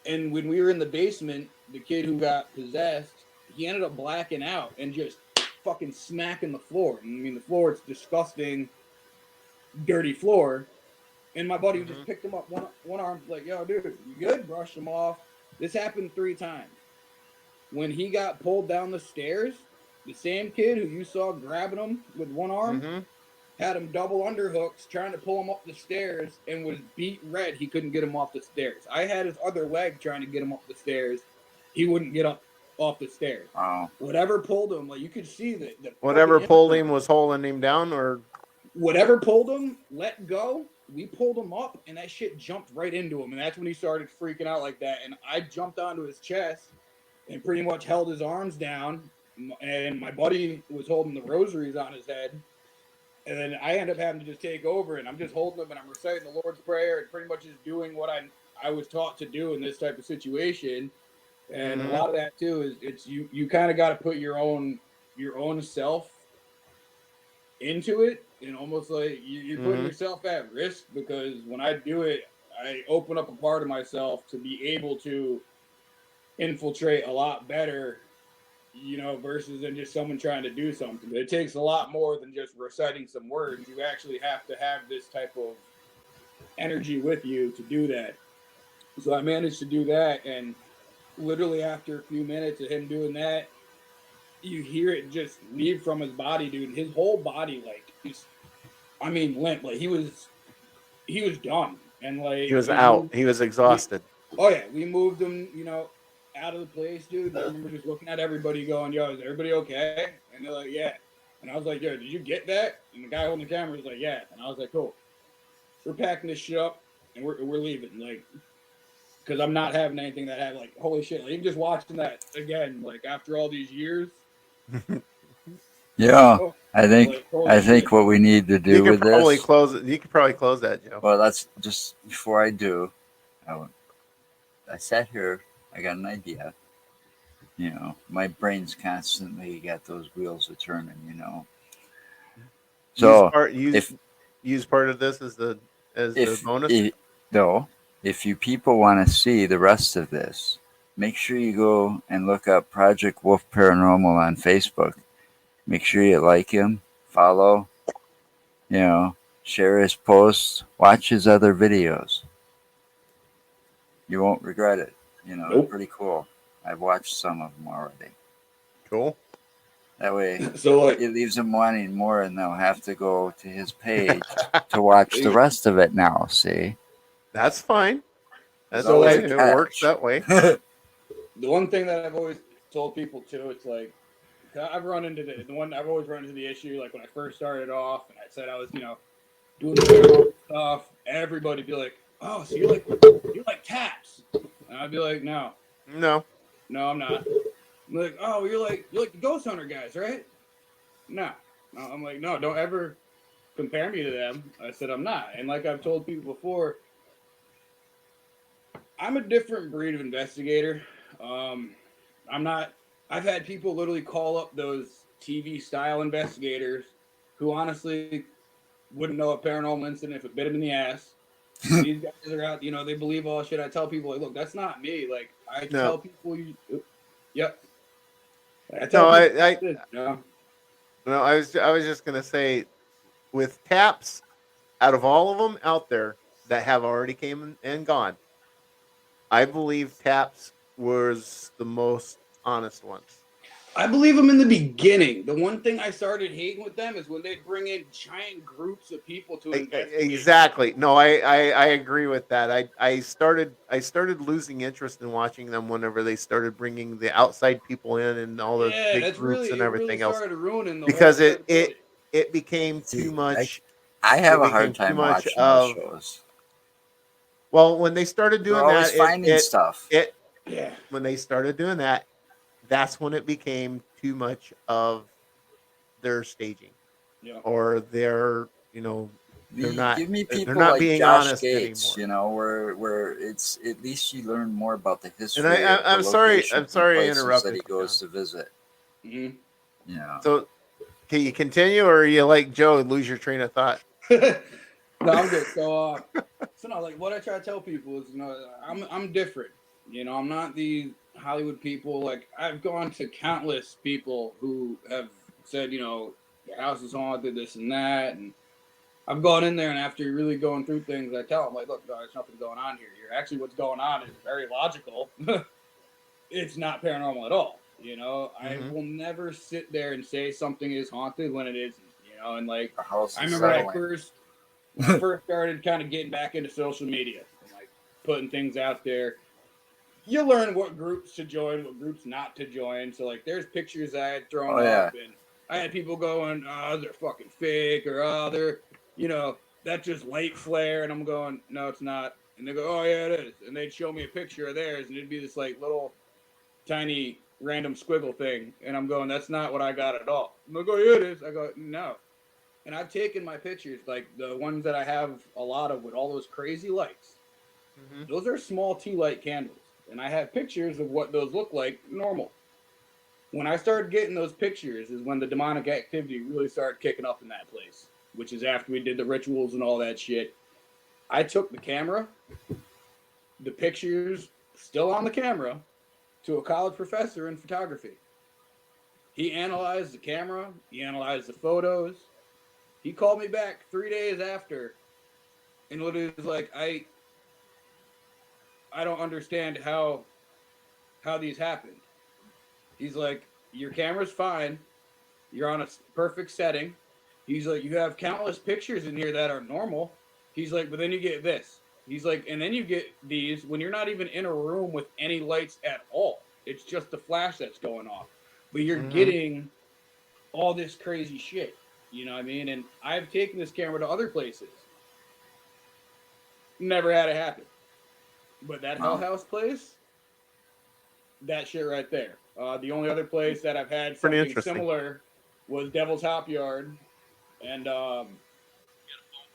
And when we were in the basement, the kid who got possessed, he ended up blacking out and just fucking smacking the floor. I mean, the floor, it's disgusting, dirty floor. And my buddy just picked him up, one arm, like, yo, dude, you good? Brushed him off. This happened 3 times. When he got pulled down the stairs, the same kid who you saw grabbing him with one arm had him double underhooks trying to pull him up the stairs and was beat red. He couldn't get him off the stairs. I had his other leg trying to get him up the stairs. He wouldn't get up off the stairs. Wow. Whatever pulled him, like you could see that. Whatever pulled him was holding him down, or whatever pulled him, let go. We pulled him up, and that shit jumped right into him, and that's when he started freaking out like that. And I jumped onto his chest and pretty much held his arms down, and my buddy was holding the rosaries on his head. And then I end up having to just take over, and I'm just holding them, and I'm reciting the Lord's Prayer, and pretty much just doing what I was taught to do in this type of situation. And a lot of that too is it's you kind of got to put your own self into it, and almost like you're putting yourself at risk, because when I do it, I open up a part of myself to be able to infiltrate a lot better, versus than just someone trying to do something. But it takes a lot more than just reciting some words. You actually have to have this type of energy with you to do that. So I managed to do that, and literally after a few minutes of him doing that, you hear it just leave from his body, dude. And his whole body, like, just, I mean, limp. Like he was done, and He like was out. He was we, exhausted. oh yeah, we moved him, out of the place, dude. And I remember just looking at everybody, going, "Yo, is everybody okay?" And they're like, "Yeah." And I was like, "Yo, did you get that?" And the guy holding the camera was like, "Yeah." And I was like, "Cool. We're packing this shit up, and we're leaving." Like, because I'm not having anything that had like, holy shit. Like, even just watching that again, like after all these years, Yeah, oh, I think like holy I think shit. what we need to You do could with probably this. close it. You could probably close that, Joe. Well, that's just before I do. I, I sat here. I got an idea. My brain's constantly got those wheels a turning. Use So part use if use part of this as the if bonus. if though if you people want to see the rest of this, make sure you go and look up Project Wolf Paranormal on Facebook. Make sure you like him, follow, you know, share his posts, watch his other videos. You won't regret it. They're Nope. pretty cool. I've watched some of them already. Cool. That way, So like, it leaves them wanting more, and they'll have to go to his page to watch the rest of it now. See, That's fine. there's That's so always fine. a like It works catch. that way. the one thing that I've always told people too, it's like I've run into the one I've always run into the issue. Like when I first started off, and I said I was, doing the paranormal stuff, everybody be like, "Oh, so you like taps?" And I'd be like, "No, No. no, I'm not." I'm like, "Oh, you're like the ghost hunter guys, right?" No, no. I'm like, "No, don't ever compare me to them." I said I'm not, and like I've told people before, I'm a different breed of investigator. Um, I'm not. I've had people literally call up those TV style investigators who honestly wouldn't know a paranormal incident if it bit them in the ass. These guys are out, they believe all shit. I tell people, like, look, that's not me. Like, I No. tell people, yep. I tell No, people, I this, no, I was just gonna say with taps, out of all of them out there that have already came and gone, I believe taps was the most honest ones. I believe them in the beginning. The one thing I started hating with them is when they bring in giant groups of people to investigate. Exactly. No, I agree with that. I started losing interest in watching them whenever they started bringing the outside people in and all the Yeah, big groups and it really everything else started ruining the whole because it it credibility. it became too See, I, much. I have It a hard became too time much watching those of shows. well when they started They're doing always that finding stuff. it Yeah, when they started doing that that's when it became too much of their staging yeah. or their they're not Give me they're people not like being Josh honest Gates, anymore. where it's at least you learn more about the And history of the I'm sorry locations and I places that interrupted he you, John. goes to visit. Mm-hmm. So can you continue, or are you like Joe and lose your train of thought? No, I'm good. So no, like what I try to tell people is, I'm different. I'm not these Hollywood people. Like I've gone to countless people who have said, your house is haunted, this and that, and I've gone in there, and after really going through things, I tell them, like, look, no, there's nothing going on here. You're actually what's going on is very logical. It's not paranormal at all. I Hmm. will never sit there and say something is haunted when it isn't. And like The house I is remember settling. when I first started kind of getting back into social media and like putting things out there, you learn what groups to join, what groups not to join. So like there's pictures I had thrown Oh yeah. up and I had people going, oh, they're fucking fake, or oh, they're, that's just light flare. And I'm going, no, it's not. And they go, oh yeah, it is. And they'd show me a picture of theirs and it'd be this like little tiny random squiggle thing. And I'm going, that's not what I got at all. And they go, yeah, it is. I go, no. And I've taken my pictures, like the ones that I have a lot of with all those crazy lights. Hmm. Those are small tea light candles. And I have pictures of what those look like normal. When I started getting those pictures is when the demonic activity really started kicking up in that place, which is after we did the rituals and all that shit. I took the camera, the pictures still on the camera, to a college professor in photography. He analyzed the camera, he analyzed the photos. He called me back 3 days after And literally was like, I don't understand how these happened. He's like, your camera's fine. You're on a perfect setting. He's like, you have countless pictures in here that are normal. He's like, but then you get this. He's like, and then you get these when you're not even in a room with any lights at all. It's just the flash that's going off. But you're Mm-hmm. getting all this crazy shit. You know what I mean? And I've taken this camera to other places. Never had it happen. But that Hell House place, that shit right there. The only other place that I've had Pretty something interesting. similar was Devil's Hop Yard, and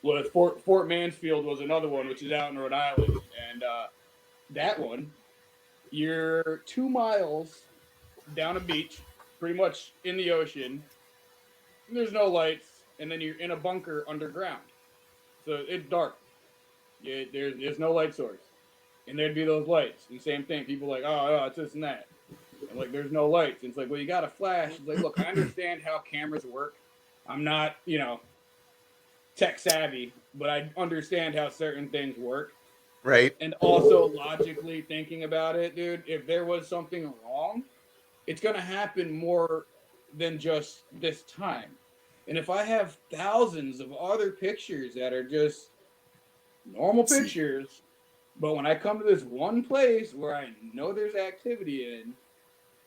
was Fort Mansfield was another one, which is out in Rhode Island, and that one, you're 2 miles down a beach, pretty much in the ocean. There's no lights, and then you're in a bunker underground, so it's dark. There's no light source, and there'd be those lights. And same thing, people like, oh, it's this and that. And like, there's no lights. And it's like, well, you got a flash. It's like, look, I understand how cameras work. I'm not, tech savvy, but I understand how certain things work. Right. And also logically thinking about it, dude, if there was something wrong, it's going to happen more than just this time. And if I have thousands of other pictures that are just normal pictures, but when I come to this one place where I know there's activity in,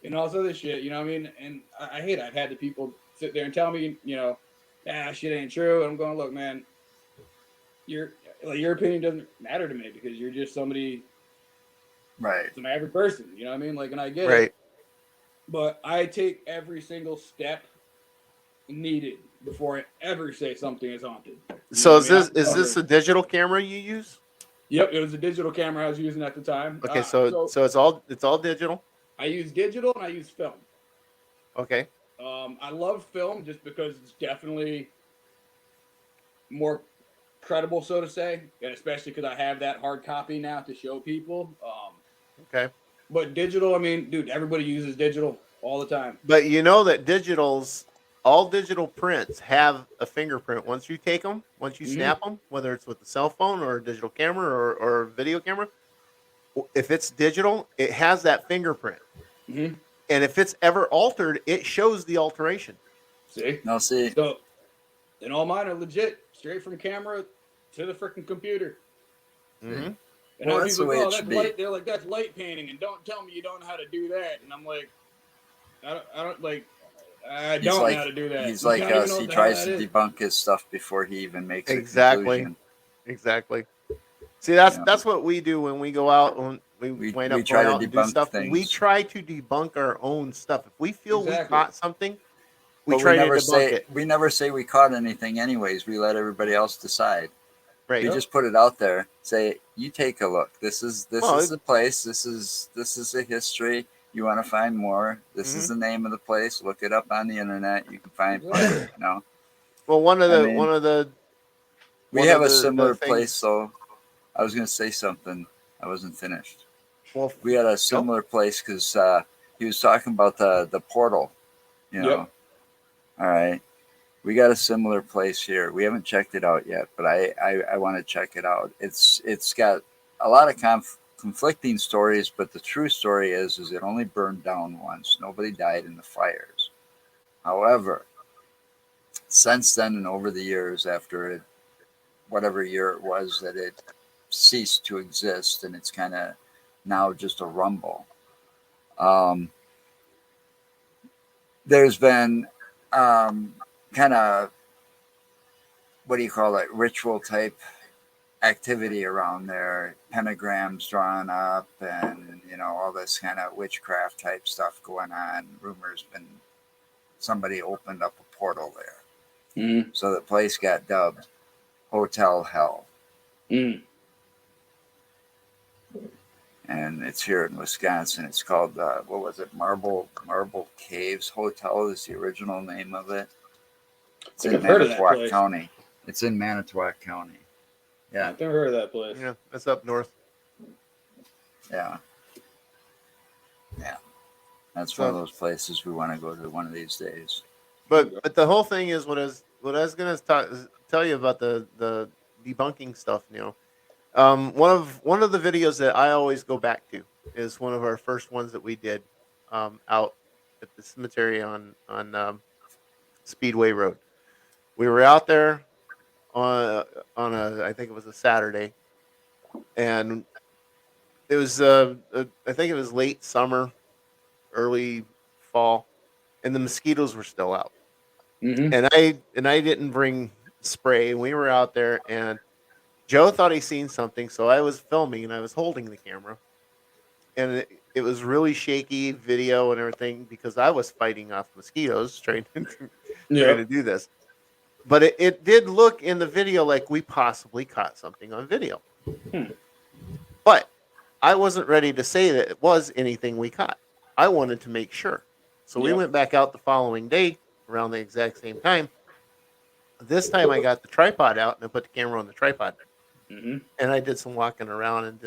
and all this other shit, you know what I mean? And I hate it. I've had the people sit there and tell me, shit ain't true. And I'm going, look, man, your opinion doesn't matter to me because you're just somebody, Right. some average person, you know what I mean? Like, and I get Right. it, but I take every single step needed before I ever say something is haunted. So is this a digital camera you use? Yep, it was a digital camera I was using at the time. Okay, so it's all digital. I use digital and I use film. Okay. I love film just because it's definitely more credible, so to say, and especially because I have that hard copy now to show people. Okay. But digital, I mean, dude, everybody uses digital all the time. But you know that all digital prints have a fingerprint. Once you take them, once you snap them, whether it's with a cell phone or a digital camera or a video camera, if it's digital, it has that fingerprint. Mm-hmm. And if it's ever altered, it shows the alteration. See? No, see. So, and all mine are legit, straight from camera to the freaking computer. Mm-hmm. And well, that's the way it should be. They're like, that's light painting, and don't tell me you don't know how to do that. And I'm like, I don't know how to do that. He's like us. He tries to debunk his stuff before he even makes a conclusion. Exactly. See, that's what we do when we go out. When we wind up going out and do stuff. Things. We try to debunk our own stuff. If we feel we caught something, we but try to debunk it. We never say we caught anything anyways. We let everybody else decide. Right. We just put it out there. Say, you take a look. This is the place. This is the history. You want to find more. This is the name of the place. Look it up on the internet. You can find it. Well, one of the we have a similar place. So I was going to say something. I wasn't finished. Well, we had a similar place because he was talking about the portal. All right. We got a similar place here. We haven't checked it out yet, but I want to check it out. It's got a lot of conflicting stories, but the true story is it only burned down once. Nobody died in the fires. However, since then and over the years after it, whatever year it was that it ceased to exist, and it's kind of now just a rumble. There's been kind of, what do you call it, ritual type activity around there, pentagrams drawn up, and all this kind of witchcraft type stuff going on. Rumors been somebody opened up a portal there, so the place got dubbed Hotel Hell. And it's here in Wisconsin. It's called what was it? Marble Caves Hotel is the original name of it. It's in Manitowoc County. It's in Manitowoc County. Yeah. I've never heard of that place. Yeah, that's up north. Yeah. That's one of those places we want to go to one of these days. But the whole thing is what I was going to tell you about the debunking stuff. One of the videos that I always go back to is one of our first ones that we did out at the cemetery on Speedway Road. We were out there on a I think it was a Saturday, and it was I think it was late summer, early fall, and the mosquitoes were still out. Mm-hmm. And I didn't bring spray. And we were out there, and Joe thought he seen something, so I was filming and I was holding the camera, and it was really shaky video and everything because I was fighting off mosquitoes trying to trying to Yep. do this. But it did look in the video like we possibly caught something on video. Hmm. But I wasn't ready to say that it was anything we caught. I wanted to make sure. So we Yep. went back out the following day around the exact same time. This time I got the tripod out and I put the camera on the tripod. Mm-hmm. And I did some walking around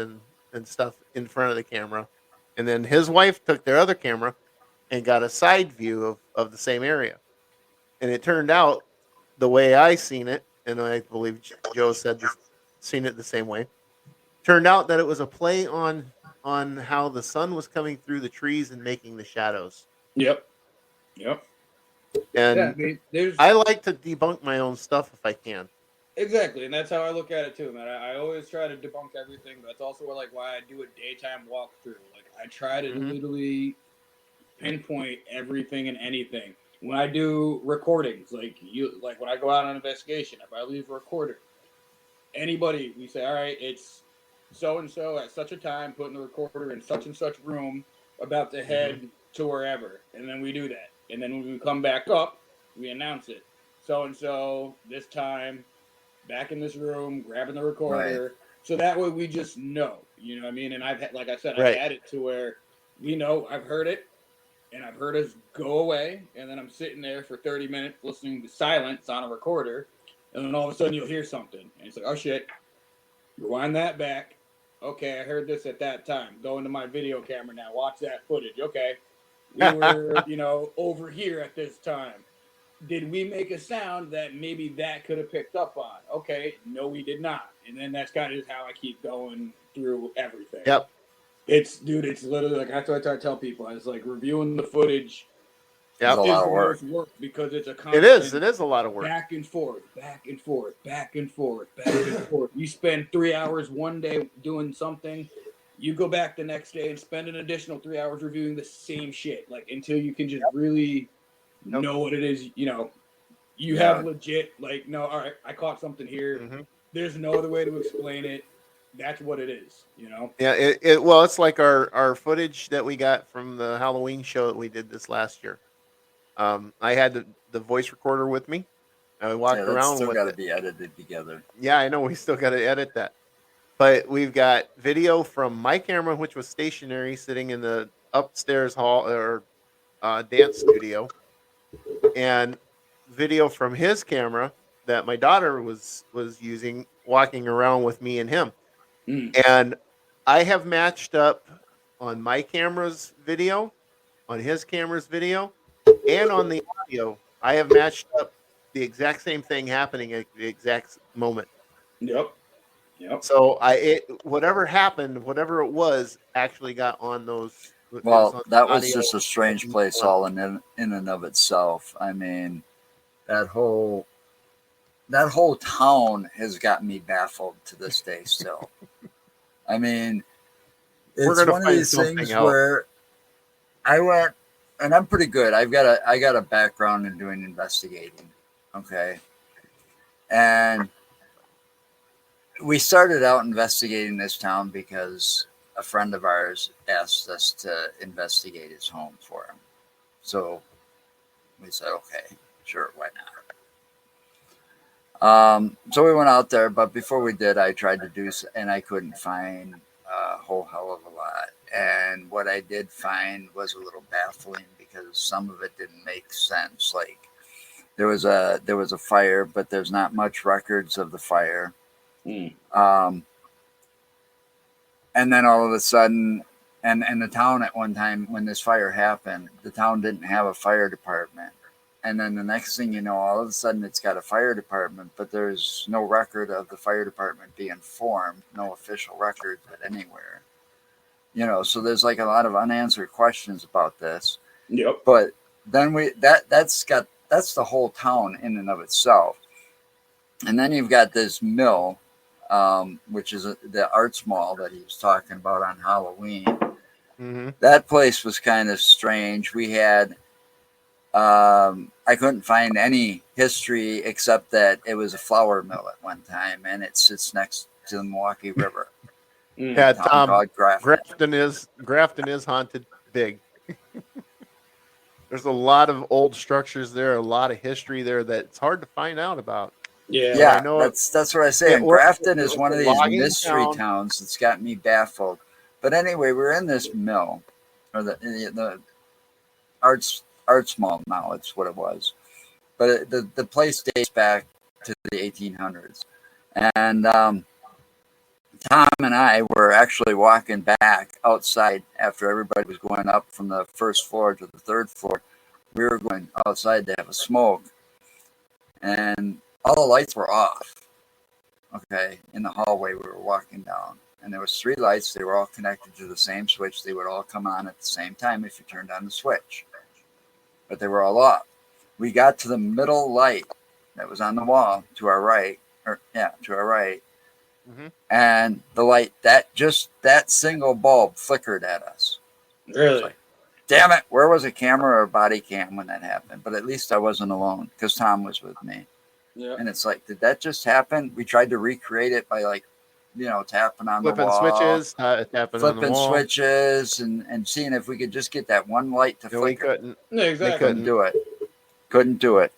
and stuff in front of the camera. And then his wife took their other camera and got a side view of the same area. And it turned out the way I seen it, and I believe Joe said this, seen it the same way. Turned out that it was a play on how the sun was coming through the trees and making the shadows. Yep. Yep. Yeah, I And mean, there's I like to debunk my own stuff if I can. exactly, and that's how I look at it too, man. I always try to debunk everything, but that's also like why I do a daytime walkthrough. Like I try to Hmm. literally pinpoint everything and anything. When I do recordings, like when I go out on an investigation, if I leave a recorder, anybody we say, all right, it's so and so at such a time, putting the recorder in such and such room, about to Hmm. head to wherever, and then we do that, and then when we come back up, we announce it. So and so this time, back in this room, grabbing the Right. recorder, so that way we just know, you know what I mean? And like I said, I've Right. had it to where we know I've heard it, and I've heard us go away, and then I'm sitting there for 30 minutes listening to silence on a recorder, and then all of a sudden you'll hear something, and it's like, oh shit, rewind that back. Okay, I heard this at that time. Go into my video camera now. Watch that footage. Okay, we were, over here at this time. Did we make a sound that maybe that could have picked up on? Okay, no, we did not. And then that's kind of just how I keep going through everything. Yep. It's literally like that's what I try to tell people. I was like reviewing the footage It's a Yep. is lot of the work. most work because it's a It is. constant It is a lot of work. back and forth, back and forth, back and forth, back and forth. You spend 3 hours one day doing something, you go back the next day and spend an additional 3 hours reviewing the same shit, like until you can just really Yep. know what it is. You have Yeah. legit like, no, all right, I caught something here. Hmm. There's no other way to explain it. That's what it is. Yeah. Well, it's like our footage that we got from the Halloween show that we did this last year. I had the voice recorder with me. I Yeah, walked that's around still with got to it. be edited together. Yeah, I know we still got to edit that. But we've got video from my camera, which was stationary, sitting in the upstairs hall or dance studio, and video from his camera that my daughter was using, walking around with me and him. Mm. And I have matched up on my camera's video, on his camera's video, and on the audio. I have matched up the exact same thing happening at the exact moment. Yep. Yep. So whatever happened, whatever it was, actually got on those. It was Well, on that the was audio. just a strange place all in and of itself. I mean, that whole that whole town has got me baffled to this day still. I mean, We're it's gonna one of find these something things out. where I went, and I'm pretty good. I got a background in doing investigating. Okay. And we started out investigating this town because a friend of ours asked us to investigate his home for him. So we said, okay, sure, why not? So we went out there, but before we did, I tried to do, and I couldn't find a whole hell of a lot. And what I did find was a little baffling because some of it didn't make sense. Like there was a fire, but there's not much records of the fire. Mm. And then all of a sudden, and the town at one time when this fire happened, the town didn't have a fire department, And then the next thing you know, all of a sudden it's got a fire department, but there's no record of the fire department being formed, no official records of it anywhere. So there's like a lot of unanswered questions about this. Yep. But then that's the whole town in and of itself. And then you've got this mill, which is the arts mall that he was talking about on Halloween. Mm-hmm. That place was kind of strange. We had, I couldn't find any history except that it was a flour mill at one time, and it sits next to the Milwaukee River. Yeah, Tom, Grafton. Grafton is haunted big. There's a lot of old structures there, a lot of history there that it's hard to find out about. Yeah, I know that's what I say. And Grafton is one of these mystery towns that's got me baffled. But anyway, we're in this mill, or the arts mall now. It's what it was, but the place dates back to the 1800s. And Tom and I were actually walking back outside after everybody was going up from the first floor to the third floor. We were going outside to have a smoke, and all the lights were off. Okay, in the hallway we were walking down, and there was 3 lights. They were all connected to the same switch. They would all come on at the same time if you turned on the switch, but they were all off. We got to the middle light that was on the wall to our right, Mm-hmm. and the light that single bulb flickered at us. Really? Like, damn it! Where was a camera or a body cam when that happened? But at least I wasn't alone because Tom was with me. Yeah. And it's like, did that just happen? We tried to recreate it by tapping on flipping the wall, switches, tapping on the wall. switches, and seeing if we could just get that one light to flicker. We couldn't. Yeah, exactly. Couldn't do it.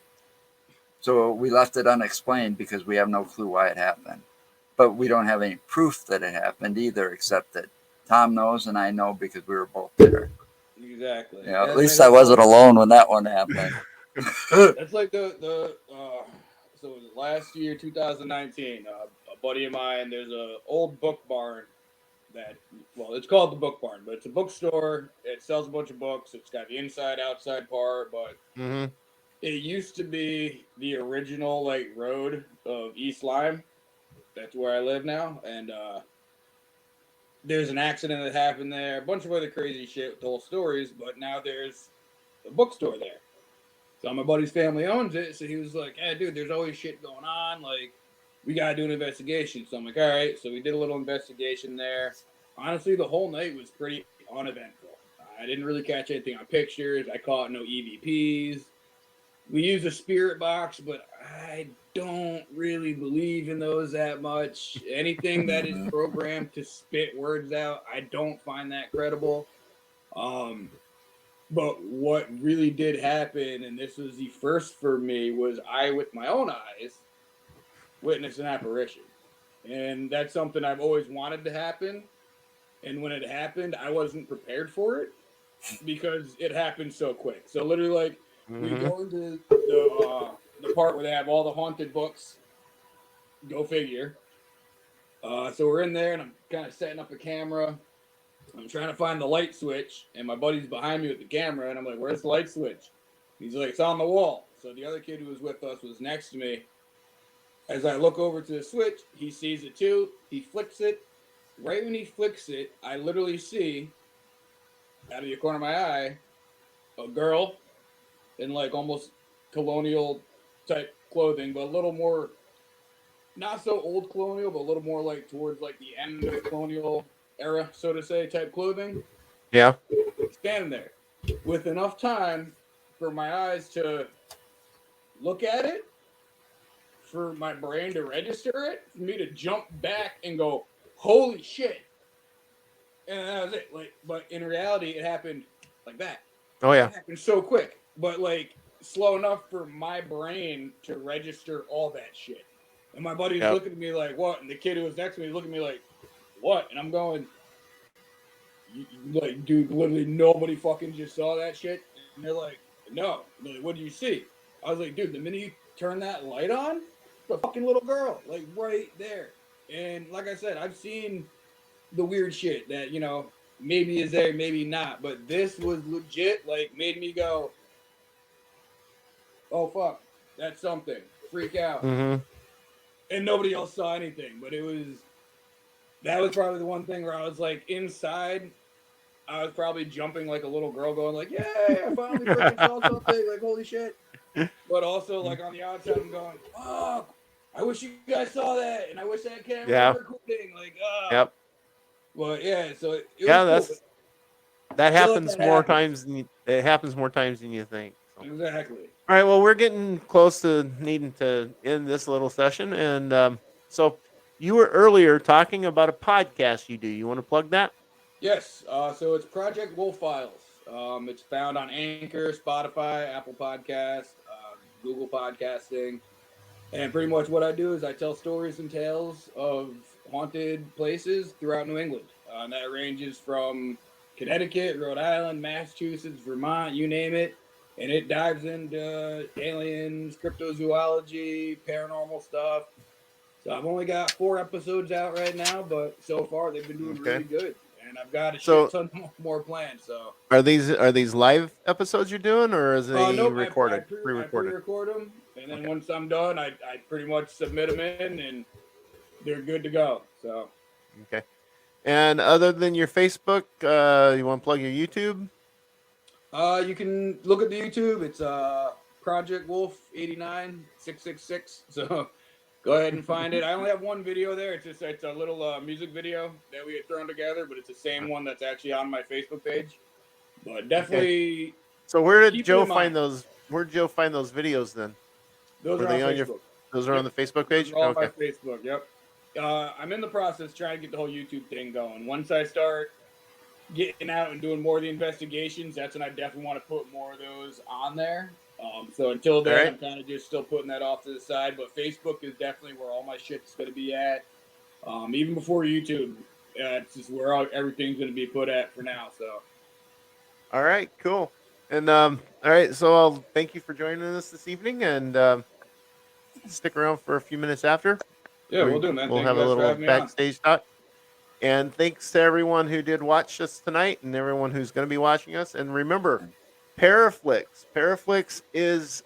So we left it unexplained because we have no clue why it happened. But we don't have any proof that it happened either, except that Tom knows and I know because we were both there. Exactly. Yeah, at least I wasn't alone when that one happened. That's like so last year, 2019, a buddy of mine, there's a old book barn it's called the Book Barn, but it's a bookstore. It sells a bunch of books. It's got the inside, outside part, but Mm-hmm. it used to be the original road of East Lyme. That's where I live now, and there's an accident that happened there, a bunch of other crazy shit with the whole stories, but now there's a bookstore there. So my buddy's family owns it, so he was like, hey, dude, there's always shit going on, we gotta do an investigation. So I'm like, all right, so we did a little investigation there. Honestly, the whole night was pretty uneventful. I didn't really catch anything on pictures. I caught no EVPs. We use a spirit box, but I don't really believe in those that much. Anything that is programmed to spit words out, I don't find that credible. But what really did happen, and this was the first for me, was I, with my own eyes, witnessed an apparition. And that's something I've always wanted to happen. And when it happened, I wasn't prepared for it because it happened so quick. So literally, we go into the part where they have all the haunted books. Go figure. So we're in there, and I'm kind of setting up a camera. I'm trying to find the light switch, and my buddy's behind me with the camera, and I'm like, where's the light switch? He's like, it's on the wall. So the other kid who was with us was next to me. As I look over to the switch, he sees it too. He flicks it. Right when he flicks it, I literally see, out of the corner of my eye, a girl in almost colonial type clothing, but a little more, not so old colonial, but a little more towards the end of the colonial era, so to say, type clothing. Yeah. Standing there with enough time for my eyes to look at it, for my brain to register it, for me to jump back and go, holy shit. And that was it. But in reality, it happened like that. Oh yeah. It happened so quick, but slow enough for my brain to register all that shit. And my buddy's looking at me like, what? And the kid who was next to me is looking at me like, what? And I'm going, dude, literally nobody fucking just saw that shit. And they're like, no. They're like, what do you see? I was like, dude, the minute you turn that light on, the fucking little girl, right there. And like I said, I've seen the weird shit that, maybe is there, maybe not. But this was legit, made me go, oh fuck, that's something. Freak out. Mm-hmm. And nobody else saw anything. But that was probably the one thing where I was like inside. I was probably jumping like a little girl, going like, "Yay! I finally freaking saw something! Like, holy shit!" But also, like on the outside, I'm going, "Fuck! I wish you guys saw that, and I wish that camera was Yeah. recording." Like, Yep. Well, yeah. So it was Yeah, cool. that Shit like happens that more happens. times than it happens more times than you think. So. Exactly. All right. Well, we're getting close to needing to end this little session, and so you were earlier talking about a podcast you do. You want to plug that? Yes. So it's Project Wolf Files. It's found on Anchor, Spotify, Apple Podcast, Google Podcasting. And pretty much what I do is I tell stories and tales of haunted places throughout New England. And that ranges from Connecticut, Rhode Island, Massachusetts, Vermont, you name it. And it dives into aliens, cryptozoology, paranormal stuff. So I've only got 4 episodes out right now, but so far they've been doing Okay. really good. And I've got a shit So ton more planned. So are these live episodes you're doing, or is they nope, I pre-recorded? pre-record them, and then Okay. once I'm done, I pretty much submit them in, and they're good to go. So Okay. And other than your Facebook, you want to plug your YouTube? you can look at the YouTube. It's Project Wolf 89666. So go ahead and find it. I only have one video there. It's a little music video that we had thrown together, but it's the same one that's actually on my Facebook page. But definitely, So where did keep it Joe in find mind. those? Where'd Joe find those videos then? Those Were are on they on your? Facebook. Those are on the Yep. Facebook Those page. are all on Okay. my Facebook. Yep. I'm in the process trying to get the whole YouTube thing going. Once I start getting out and doing more of the investigations, that's when I definitely want to put more of those on there. So until then, right. I'm kind of just still putting that off to the side. But Facebook is definitely where all my shit's going to be at. Even before YouTube, it's just where everything's going to be put at for now. So All right. Cool. And all right. So I'll thank you for joining us this evening, and stick around for a few minutes after. yeah, we'll do, man. We'll Thank you have a guys for little having me on. backstage talk. And thanks to everyone who did watch us tonight, and everyone who's going to be watching us. And remember, Paraflix is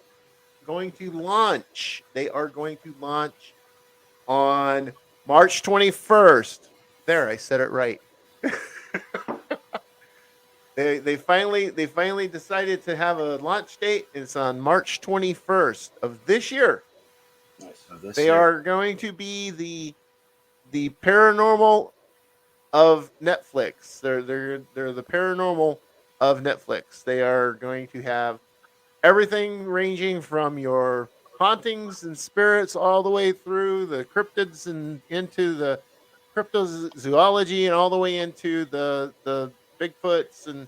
going to launch. They are going to launch on March 21st. There, I said it right. They finally decided to have a launch date. It's on March 21st of this year. Nice. They are going to be the paranormal of Netflix. They're the paranormal of Netflix. They are going to have everything ranging from your hauntings and spirits all the way through the cryptids and into the cryptozoology and all the way into the Bigfoots and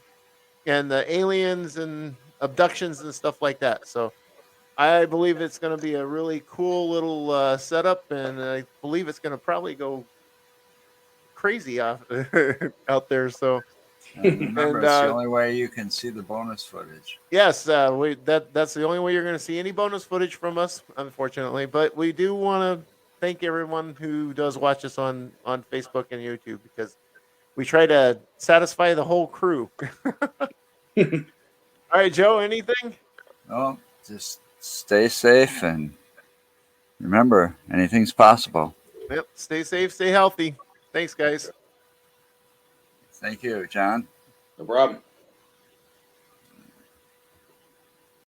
the aliens and abductions and stuff like that. So I believe it's going to be a really cool little setup, and I believe it's going to probably go crazy out there. So And remember, and it's the only way you can see the bonus footage. yes, that's the only way you're going to see any bonus footage from us, unfortunately. But we do want to thank everyone who does watch us on Facebook and YouTube, because we try to satisfy the whole crew. All right, Joe, anything? Well, just stay safe and remember, anything's possible. Yep. Stay safe, stay healthy. Thanks, guys. Thank you, John. No problem.